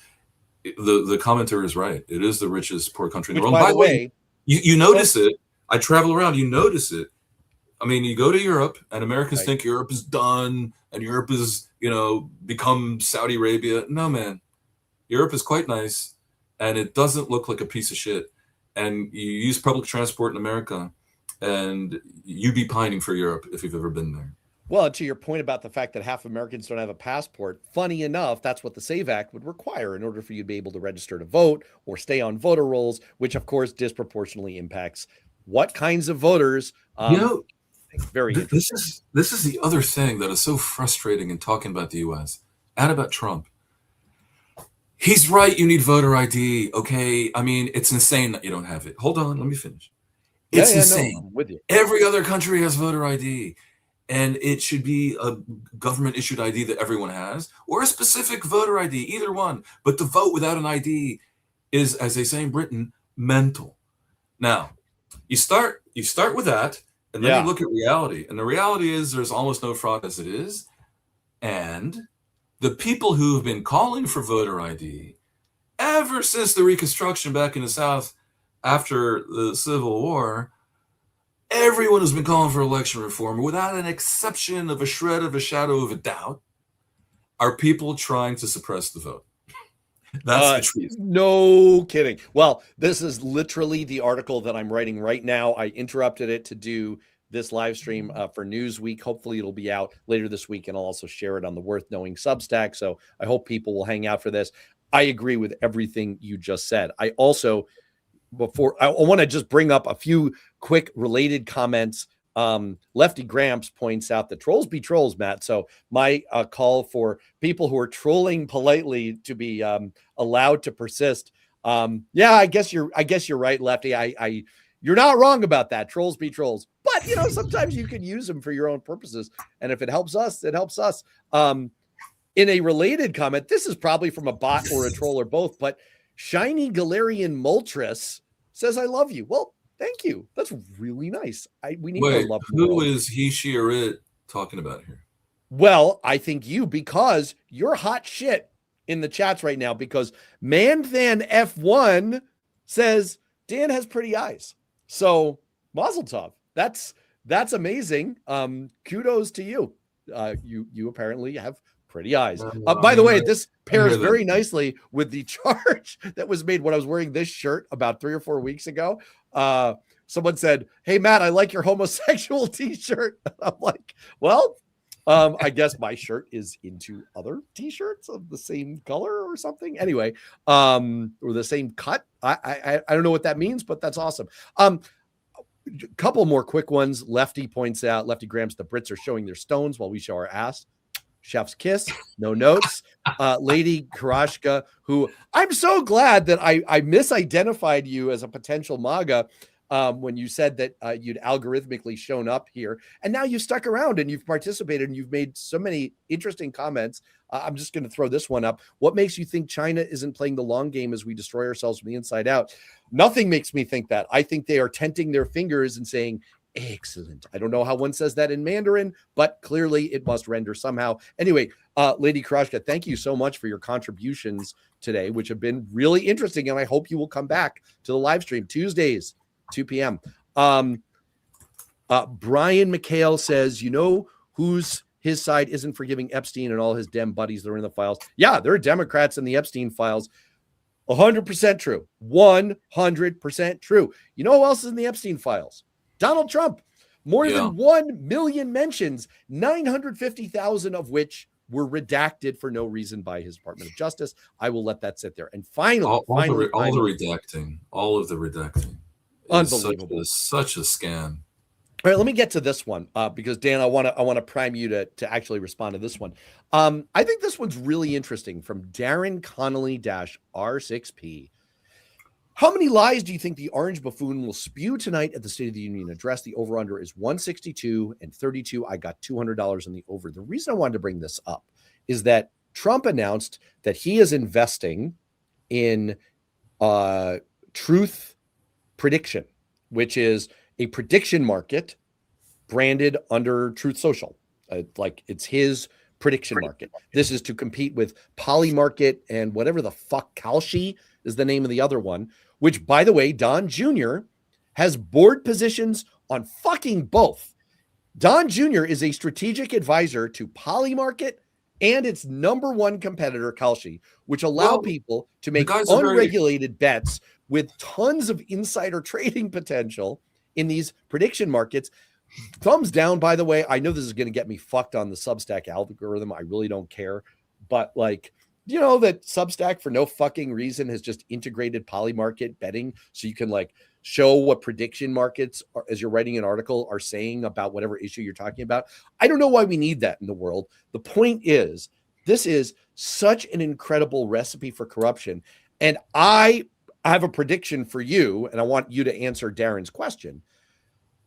The commenter is right. It is the richest poor country in the world. By the way, you notice it. I travel around, you notice it. I mean, you go to Europe and Americans think Europe is done and Europe is, become Saudi Arabia. No, man. Europe is quite nice and it doesn't look like a piece of shit. And you use public transport in America and you'd be pining for Europe if you've ever been there. Well, to your point about the fact that half Americans don't have a passport, funny enough, that's what the SAVE Act would require in order for you to be able to register to vote or stay on voter rolls, which of course disproportionately impacts what kinds of voters. Very interesting. This is the other thing that is so frustrating in talking about the U.S. and about Trump. He's right. You need voter ID. Okay. I mean, it's insane that you don't have it. Hold on. Let me finish. It's insane. No, I'm with you. Every other country has voter ID. And it should be a government issued ID that everyone has, or a specific voter ID, either one. But to vote without an ID is, as they say in Britain, mental. Now, you start with that, and then you look at reality. And the reality is there's almost no fraud as it is. And the people who have been calling for voter ID ever since the Reconstruction back in the South after the Civil War, everyone has been calling for election reform without an exception of a shred of a shadow of a doubt, are people trying to suppress the vote. That's the truth. No kidding. Well, this is literally the article that I'm writing right now. I interrupted it to do this live stream for Newsweek. Hopefully it'll be out later this week, and I'll also share it on the Worth Knowing Substack. So I hope people will hang out for this. I agree with everything you just said. I also, I want to just bring up a few quick related comments. Lefty Gramps points out that trolls be trolls, Matt. So my call for people who are trolling politely to be allowed to persist. Yeah, I guess you're right, Lefty. You're not wrong about that. Trolls be trolls, but you know, sometimes you can use them for your own purposes. And if it helps us, it helps us. In a related comment, this is probably from a bot or a troll or both, but Shiny Galarian Moltres says, I love you. Well, thank you. That's really nice. We need more love. Who is he, she, or it talking about here? Well, I think you, because you're hot shit in the chats right now, because Manthan F1 says Dan has pretty eyes. So Mazel Tov. That's amazing. Kudos to you. You apparently have pretty eyes. By the way, this pairs very nicely with the charge that was made when I was wearing this shirt about 3 or 4 weeks ago. Someone said, hey, Matt, I like your homosexual t-shirt. I'm like, well, I guess my shirt is into other t-shirts of the same color or something. Anyway, or the same cut. I don't know what that means, but that's awesome. A couple more quick ones. Lefty points out, Lefty Grams, the Brits are showing their stones while we show our ass. Chef's kiss, no notes. Lady Karashka, who I'm so glad that I misidentified you as a potential MAGA when you said that you'd algorithmically shown up here. And now you've stuck around and you've participated and you've made so many interesting comments. I'm just going to throw this one up. What makes you think China isn't playing the long game as we destroy ourselves from the inside out? Nothing makes me think that. I think they are tenting their fingers and saying, excellent. I don't know how one says that in Mandarin, but clearly it must render somehow. Anyway, Lady Karashka, thank you so much for your contributions today, which have been really interesting. And I hope you will come back to the live stream Tuesdays, 2 p.m. Brian McHale says, you know, his side isn't forgiving Epstein and all his Dem buddies that are in the files. Yeah, there are Democrats in the Epstein files. 100% true. 100% true. You know who else is in the Epstein files? Donald Trump. More than 1 million mentions, 950,000 of which were redacted for no reason by his Department of Justice. I will let that sit there. And finally, all of the redacting. Unbelievable. Such a scam. All right, let me get to this one because Dan, I want to prime you to actually respond to this one. I think this one's really interesting from Darren Connolly-R6P. How many lies do you think the orange buffoon will spew tonight at the State of the Union address? The over-under is 162 and 32. I got $200 on the over. The reason I wanted to bring this up is that Trump announced that he is investing in Truth Prediction, which is a prediction market branded under Truth Social. Like it's his prediction market. This is to compete with Polymarket and whatever the fuck, Kalshi is the name of the other one, which, by the way, Don Jr. has board positions on fucking both. Don Jr. is a strategic advisor to Polymarket and its number one competitor, Kalshi, which allow people to make unregulated bets with tons of insider trading potential in these prediction markets. Thumbs down, by the way. I know this is going to get me fucked on the Substack algorithm. I really don't care. But like, you know that Substack for no fucking reason has just integrated Polymarket betting so you can like show what prediction markets are, as you're writing an article, are saying about whatever issue you're talking about. I don't know why we need that in the world. The point is, this is such an incredible recipe for corruption. And I have a prediction for you, and I want you to answer Darren's question.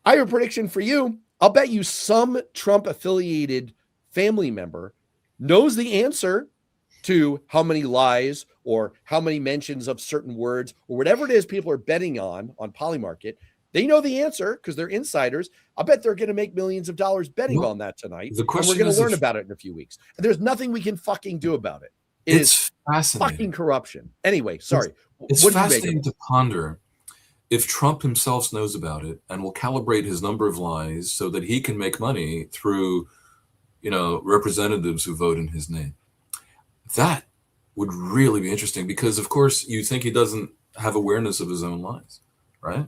I have a prediction for you. I'll bet you some Trump-affiliated family member knows the answer to how many lies or how many mentions of certain words or whatever it is people are betting on Polymarket. They know the answer because they're insiders. I bet they're going to make millions of dollars betting on that tonight. The question and we're going is to learn about it in a few weeks. And there's nothing we can fucking do about it. It's fascinating. Fucking corruption. Anyway, sorry. It's fascinating to ponder if Trump himself knows about it and will calibrate his number of lies so that he can make money through, representatives who vote in his name. That would really be interesting because, of course, you think he doesn't have awareness of his own lies, right?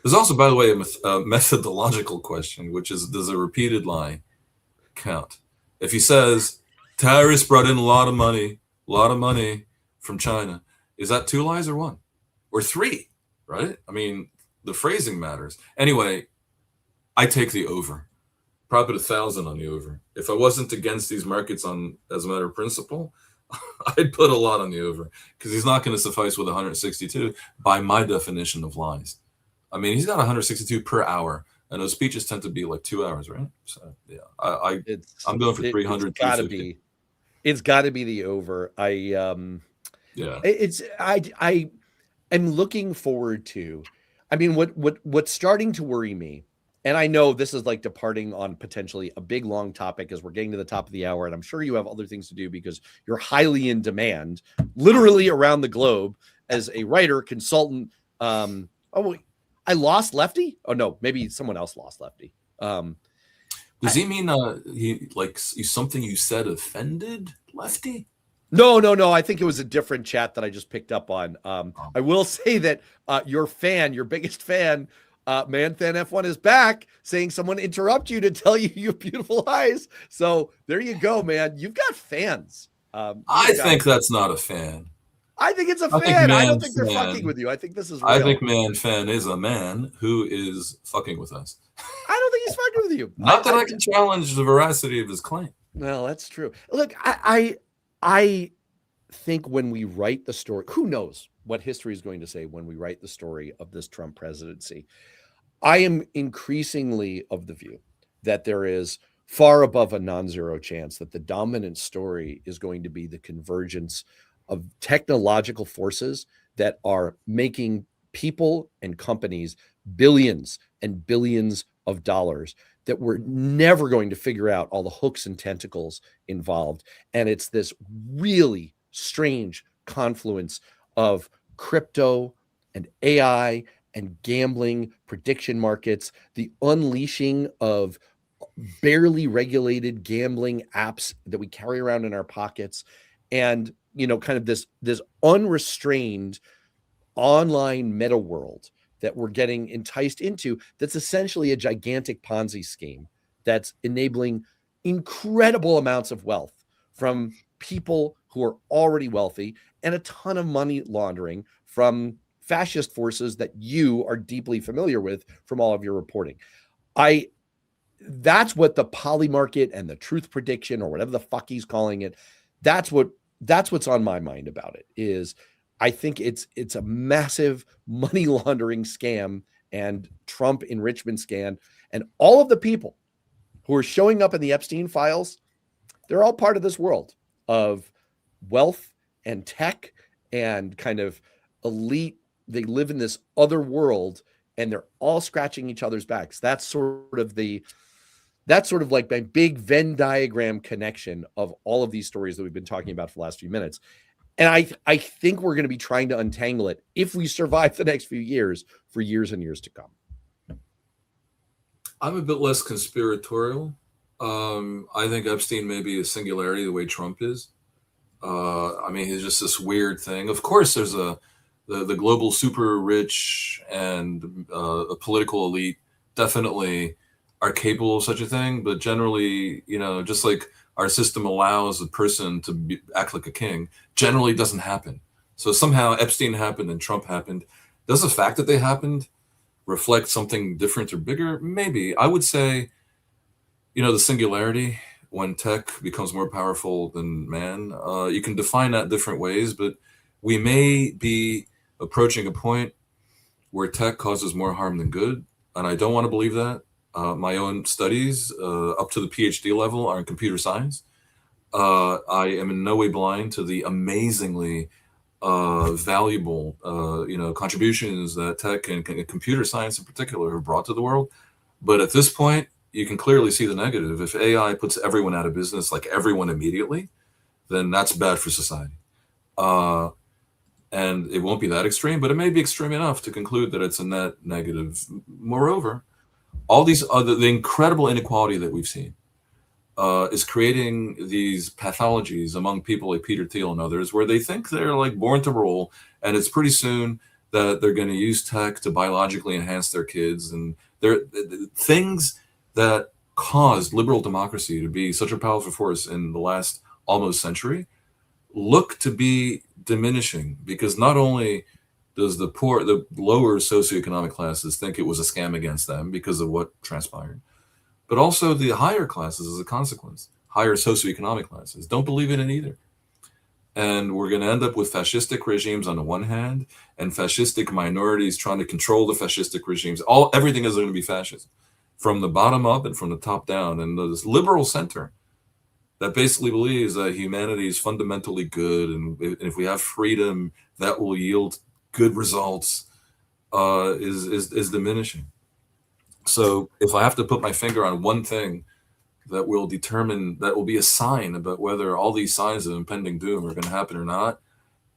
There's also, by the way, a methodological question, which is, does a repeated lie count? If he says, Tariffs brought in a lot of money from China, is that 2 lies or 1? Or 3, right? I mean, the phrasing matters. Anyway, I take the over. Probably 1,000 on the over. If I wasn't against these markets as a matter of principle, I'd put a lot on the over because he's not going to suffice with 162 by my definition of lies. I mean, he's got 162 per hour, and those speeches tend to be like 2 hours, right? So yeah, I'm going for 300. It's got to be the over. I am looking forward to. I mean, what's starting to worry me. And I know this is like departing on potentially a big, long topic as we're getting to the top of the hour. And I'm sure you have other things to do because you're highly in demand, literally around the globe as a writer, consultant. I lost Lefty? Oh, no, maybe someone else lost Lefty. Does he mean something you said offended Lefty? No. I think it was a different chat that I just picked up on. I will say that your biggest fan, Manthan F1 is back saying someone interrupt you to tell you you have beautiful eyes. So there you go, man. You've got fans. I think that's not a fan. I think it's a fan. I don't think they're fucking with you. I think this is real. I think Fan is a man who is fucking with us. I don't think he's fucking with you. Not that I can challenge the veracity of his claim. Well, that's true. Look, I think when we write the story, who knows what history is going to say when we write the story of this Trump presidency. I am increasingly of the view that there is far above a non-zero chance that the dominant story is going to be the convergence of technological forces that are making people and companies billions and billions of dollars that we're never going to figure out all the hooks and tentacles involved. And it's this really strange confluence of crypto and AI and gambling, prediction markets, the unleashing of barely regulated gambling apps that we carry around in our pockets, and kind of this unrestrained online meta world that we're getting enticed into, that's essentially a gigantic Ponzi scheme that's enabling incredible amounts of wealth from people who are already wealthy and a ton of money laundering from fascist forces that you are deeply familiar with from all of your reporting. That's what the poly market and the truth prediction, or whatever the fuck he's calling it, that's what's on my mind about it. Is I think it's a massive money laundering scam and Trump enrichment scam, and all of the people who are showing up in the Epstein files, they're all part of this world of wealth and tech and kind of elite. They live in this other world and they're all scratching each other's backs. That's sort of like my big Venn diagram connection of all of these stories that we've been talking about for the last few minutes. And I think we're going to be trying to untangle it if we survive the next few years for years and years to come. I'm a bit less conspiratorial. I think Epstein may be a singularity the way Trump is. I mean, he's just this weird thing. Of course, there's the global super rich and a political elite definitely are capable of such a thing. But generally, just like our system allows a person to act like a king, generally doesn't happen. So somehow Epstein happened and Trump happened. Does the fact that they happened reflect something different or bigger? Maybe. I would say, the singularity, when tech becomes more powerful than man, you can define that different ways, but we may be approaching a point where tech causes more harm than good. And I don't want to believe that. My own studies up to the PhD level are in computer science. I am in no way blind to the amazingly valuable, contributions that tech and computer science in particular have brought to the world. But at this point, you can clearly see the negative. If AI puts everyone out of business, like everyone immediately, then that's bad for society. And it won't be that extreme, but it may be extreme enough to conclude that it's a net negative. Moreover, all the incredible inequality that we've seen is creating these pathologies among people like Peter Thiel and others, where they think they're like born to rule, and it's pretty soon that they're going to use tech to biologically enhance their kids, and they're things that caused liberal democracy to be such a powerful force in the last almost century look to be diminishing, because not only does the lower socioeconomic classes think it was a scam against them because of what transpired, but also the higher classes as a consequence, higher socioeconomic classes, don't believe in it either. And we're going to end up with fascistic regimes on the one hand, and fascistic minorities trying to control the fascistic regimes. Everything is going to be fascist, from the bottom up and from the top down. And this liberal center that basically believes that humanity is fundamentally good, and if we have freedom, that will yield good results, is diminishing. So if I have to put my finger on one thing that will be a sign about whether all these signs of impending doom are going to happen or not,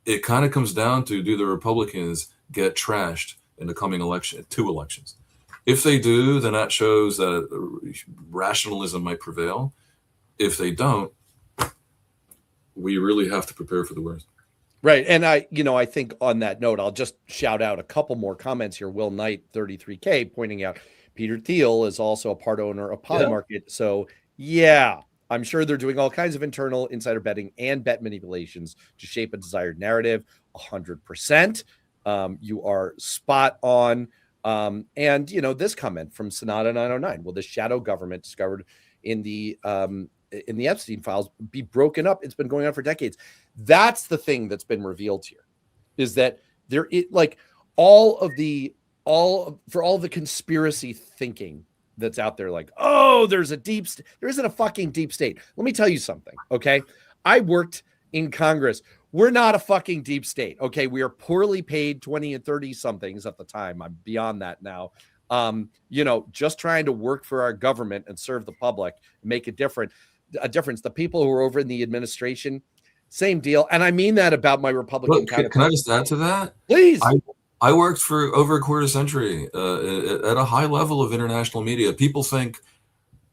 it kind of comes down to, do the Republicans get trashed in the coming two elections? If they do, then that shows that rationalism might prevail. If they don't, we really have to prepare for the worst. Right. And I think on that note, I'll just shout out a couple more comments here. Will Knight 33K pointing out Peter Thiel is also a part owner of Polymarket. Yeah. So yeah, I'm sure they're doing all kinds of internal insider betting and bet manipulations to shape a desired narrative. 100%. You are spot on. And this comment from Sonata 909, will the shadow government discovered in the Epstein files be broken up? It's been going on for decades. That's the thing that's been revealed here, is that there is like all of the conspiracy thinking that's out there, like, oh, there isn't a fucking deep state. Let me tell you something. Okay. I worked in Congress. We're not a fucking deep state. Okay. We are poorly paid 20 and 30 somethings at the time. I'm beyond that now. Just trying to work for our government and serve the public, make a difference. The people who are over in the administration, same deal. And I mean that about my Republican counterparts. Can I just add to that? Please. I worked for over a quarter century at a high level of international media. People think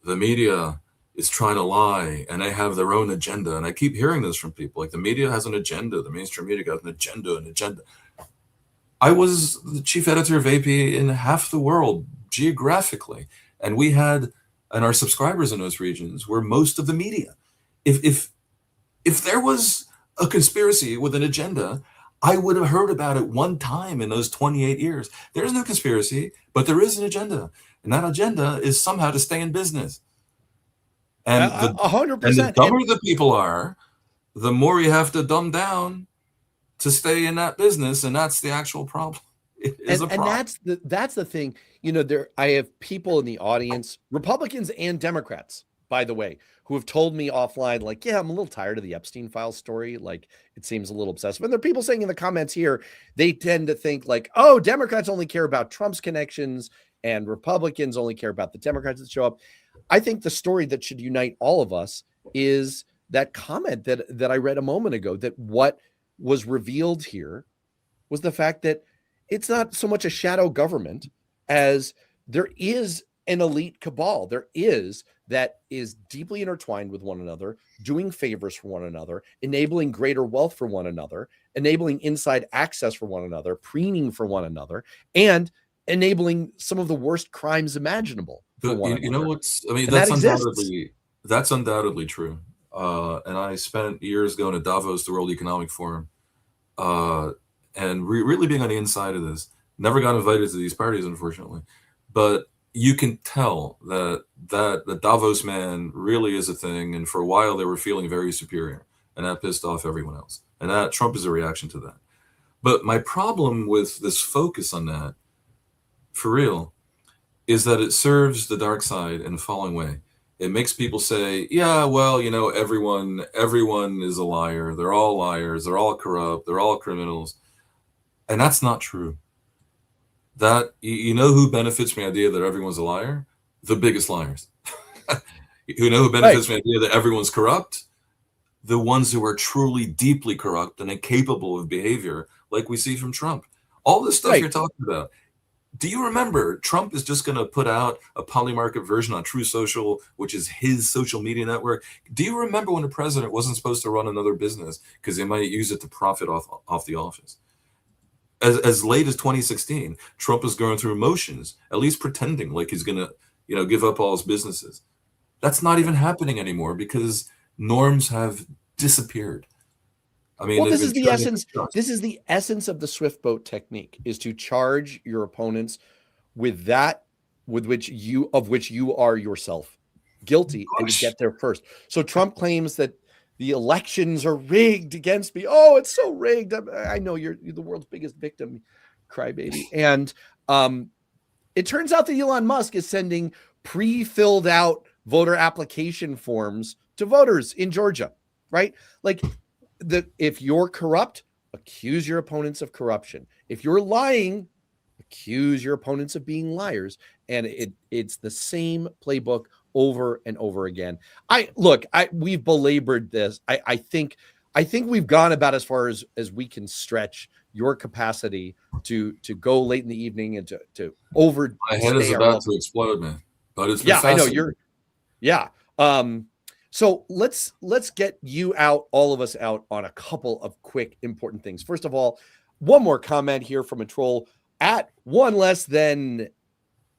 the media is trying to lie and they have their own agenda. And I keep hearing this from people, like the media has an agenda. The mainstream media got an agenda. I was the chief editor of AP in half the world geographically. And our subscribers in those regions were most of the media. If there was a conspiracy with an agenda, I would have heard about it one time in those 28 years. There's no conspiracy, but there is an agenda. And that agenda is somehow to stay in business. And 100%. And the dumber the people are, the more you have to dumb down to stay in that business. And that's the actual problem. And that's the thing. I have people in the audience, Republicans and Democrats, by the way, who have told me offline, like, yeah, I'm a little tired of the Epstein files story. Like, it seems a little obsessive. And there are people saying in the comments here, they tend to think like, oh, Democrats only care about Trump's connections and Republicans only care about the Democrats that show up. I think the story that should unite all of us is that comment that I read a moment ago, that what was revealed here was the fact that it's not so much a shadow government as there is an elite cabal. There is that is deeply intertwined with one another, doing favors for one another, enabling greater wealth for one another, enabling inside access for one another, preening for one another, and enabling some of the worst crimes imaginable for one another. That's undoubtedly true. And I spent years going to Davos, the World Economic Forum, and really being on the inside of this. Never got invited to these parties, unfortunately, but you can tell that the Davos man really is a thing. And for a while they were feeling very superior, and that pissed off everyone else. And that Trump is a reaction to that. But my problem with this focus on that, for real, is that it serves the dark side in the following way. it makes people say, yeah, well, everyone is a liar. They're all liars. They're all corrupt. They're all criminals. And that's not true. That, you know who benefits from the idea that everyone's a liar? The biggest liars. Who benefits from the idea that everyone's corrupt? The ones who are truly deeply corrupt and incapable of behavior, like we see from Trump. All this stuff you're talking about. Do you remember Trump is just going to put out a polymarket version on True Social, which is his social media network? Do you remember when the president wasn't supposed to run another business because they might use it to profit off the office? As late as 2016, Trump is going through motions, at least pretending like he's going to, give up all his businesses. That's not even happening anymore because norms have disappeared. I mean, well, this is the essence. This is the essence of the swift boat technique: is to charge your opponents with that with which you are yourself guilty, and to get there first. So Trump claims that the elections are rigged against me. Oh, it's so rigged. I know you're the world's biggest victim, crybaby. And it turns out that Elon Musk is sending pre-filled out voter application forms to voters in Georgia, right? Like, if you're corrupt, accuse your opponents of corruption. If you're lying, accuse your opponents of being liars. And it's the same playbook over and over again. We've belabored this. I think we've gone about as far as we can stretch your capacity to go late in the evening and to over. My head is about to explode, man. But it's I know so let's get you out, all of us out, on a couple of quick important things. First of all, one more comment here from a troll at one less than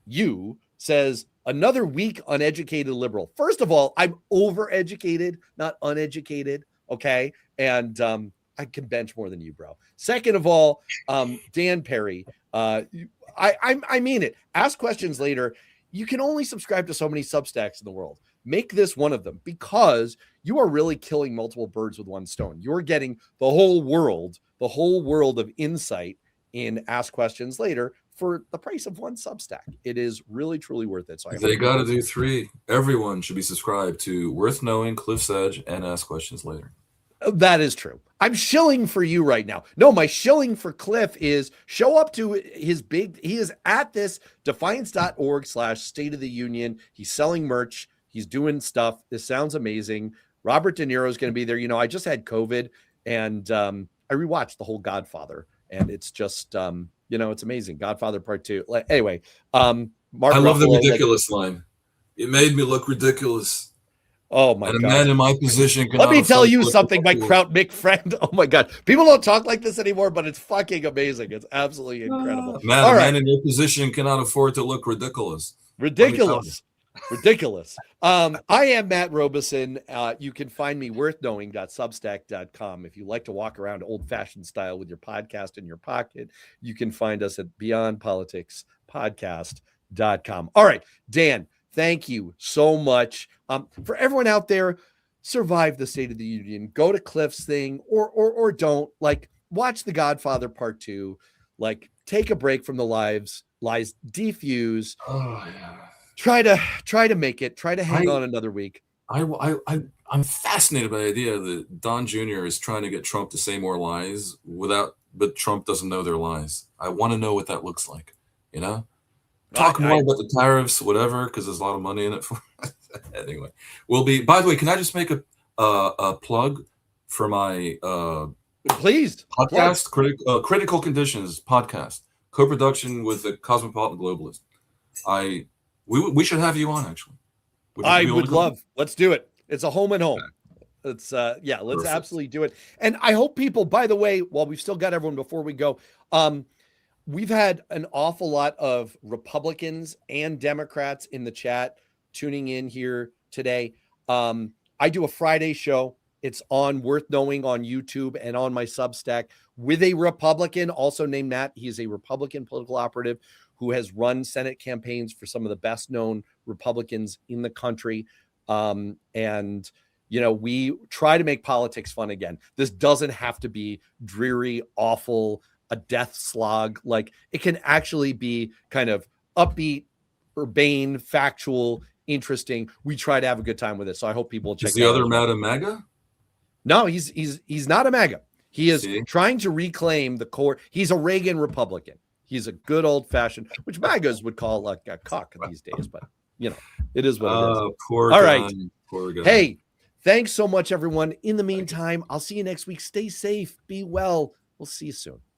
you says, another weak, uneducated liberal. First of all, I'm overeducated, not uneducated. Okay. And I can bench more than you, bro. Second of all, Dan Perry, I mean it. Ask questions later. You can only subscribe to so many Substacks in the world. Make this one of them, because you are really killing multiple birds with one stone. You're getting the whole world of insight in Ask Questions Later for the price of one Substack. It is really, truly worth it. So they got to do 3. Everyone should be subscribed to Worth Knowing, Cliff's Edge, and Ask Questions Later. That is true. I'm shilling for you right now. No, my shilling for Cliff is show up to he is at this defiance.org/State of the Union. He's selling merch. He's doing stuff. This sounds amazing. Robert De Niro is going to be there. I just had COVID and I rewatched the whole Godfather, and it's just, it's amazing. Godfather Part 2. Anyway, Mark I love the ridiculous line. It made me look ridiculous. Oh my God. And a man in my position can. Let me tell you something, my Kraut Mick friend. Oh my God. People don't talk like this anymore, but it's fucking amazing. It's absolutely incredible. A man in your position cannot afford to look ridiculous. Ridiculous. I am Matt Robison. You can find me worthknowing.substack.com. If you like to walk around old-fashioned style with your podcast in your pocket, you can find us at beyondpoliticspodcast.com. All right, Dan, thank you so much. For everyone out there, survive the State of the Union. Go to Cliff's thing or don't. Watch The Godfather Part 2. Take a break from the lies, defuse. Oh, yeah. Try to make it. Try to hang on another week. I'm fascinated by the idea that Don Jr. is trying to get Trump to say more lies but Trump doesn't know their lies. I want to know what that looks like. Talk more about the tariffs, whatever, because there's a lot of money in it. Anyway, by the way, can I just make a plug for my please podcast, Critical Conditions podcast, co-production with the Cosmopolitan Globalist. We should have you on, actually. I would love. Let's do it. It's a home and home. It's let's Perfect. Absolutely do it. And I hope people, by the way, while we've still got everyone before we go, we've had an awful lot of Republicans and Democrats in the chat tuning in here today. I do a Friday show. It's on Worth Knowing on YouTube and on my Substack with a Republican also named Matt. He is a Republican political operative who has run Senate campaigns for some of the best known Republicans in the country. And, we try to make politics fun again. This doesn't have to be dreary, awful, a death slog. It can actually be kind of upbeat, urbane, factual, interesting. We try to have a good time with it. So I hope people will check Is the that out other as well. Mad MAGA? No, he's not a MAGA. He is See? trying to reclaim the core. He's a Reagan Republican. He's a good old fashioned, which MAGAs would call like a cock these days, but you know, it is what it is. Poor All guy. right. Poor guy. Hey, thanks so much, everyone. In the meantime, I'll see you next week. Stay safe. Be well. We'll see you soon.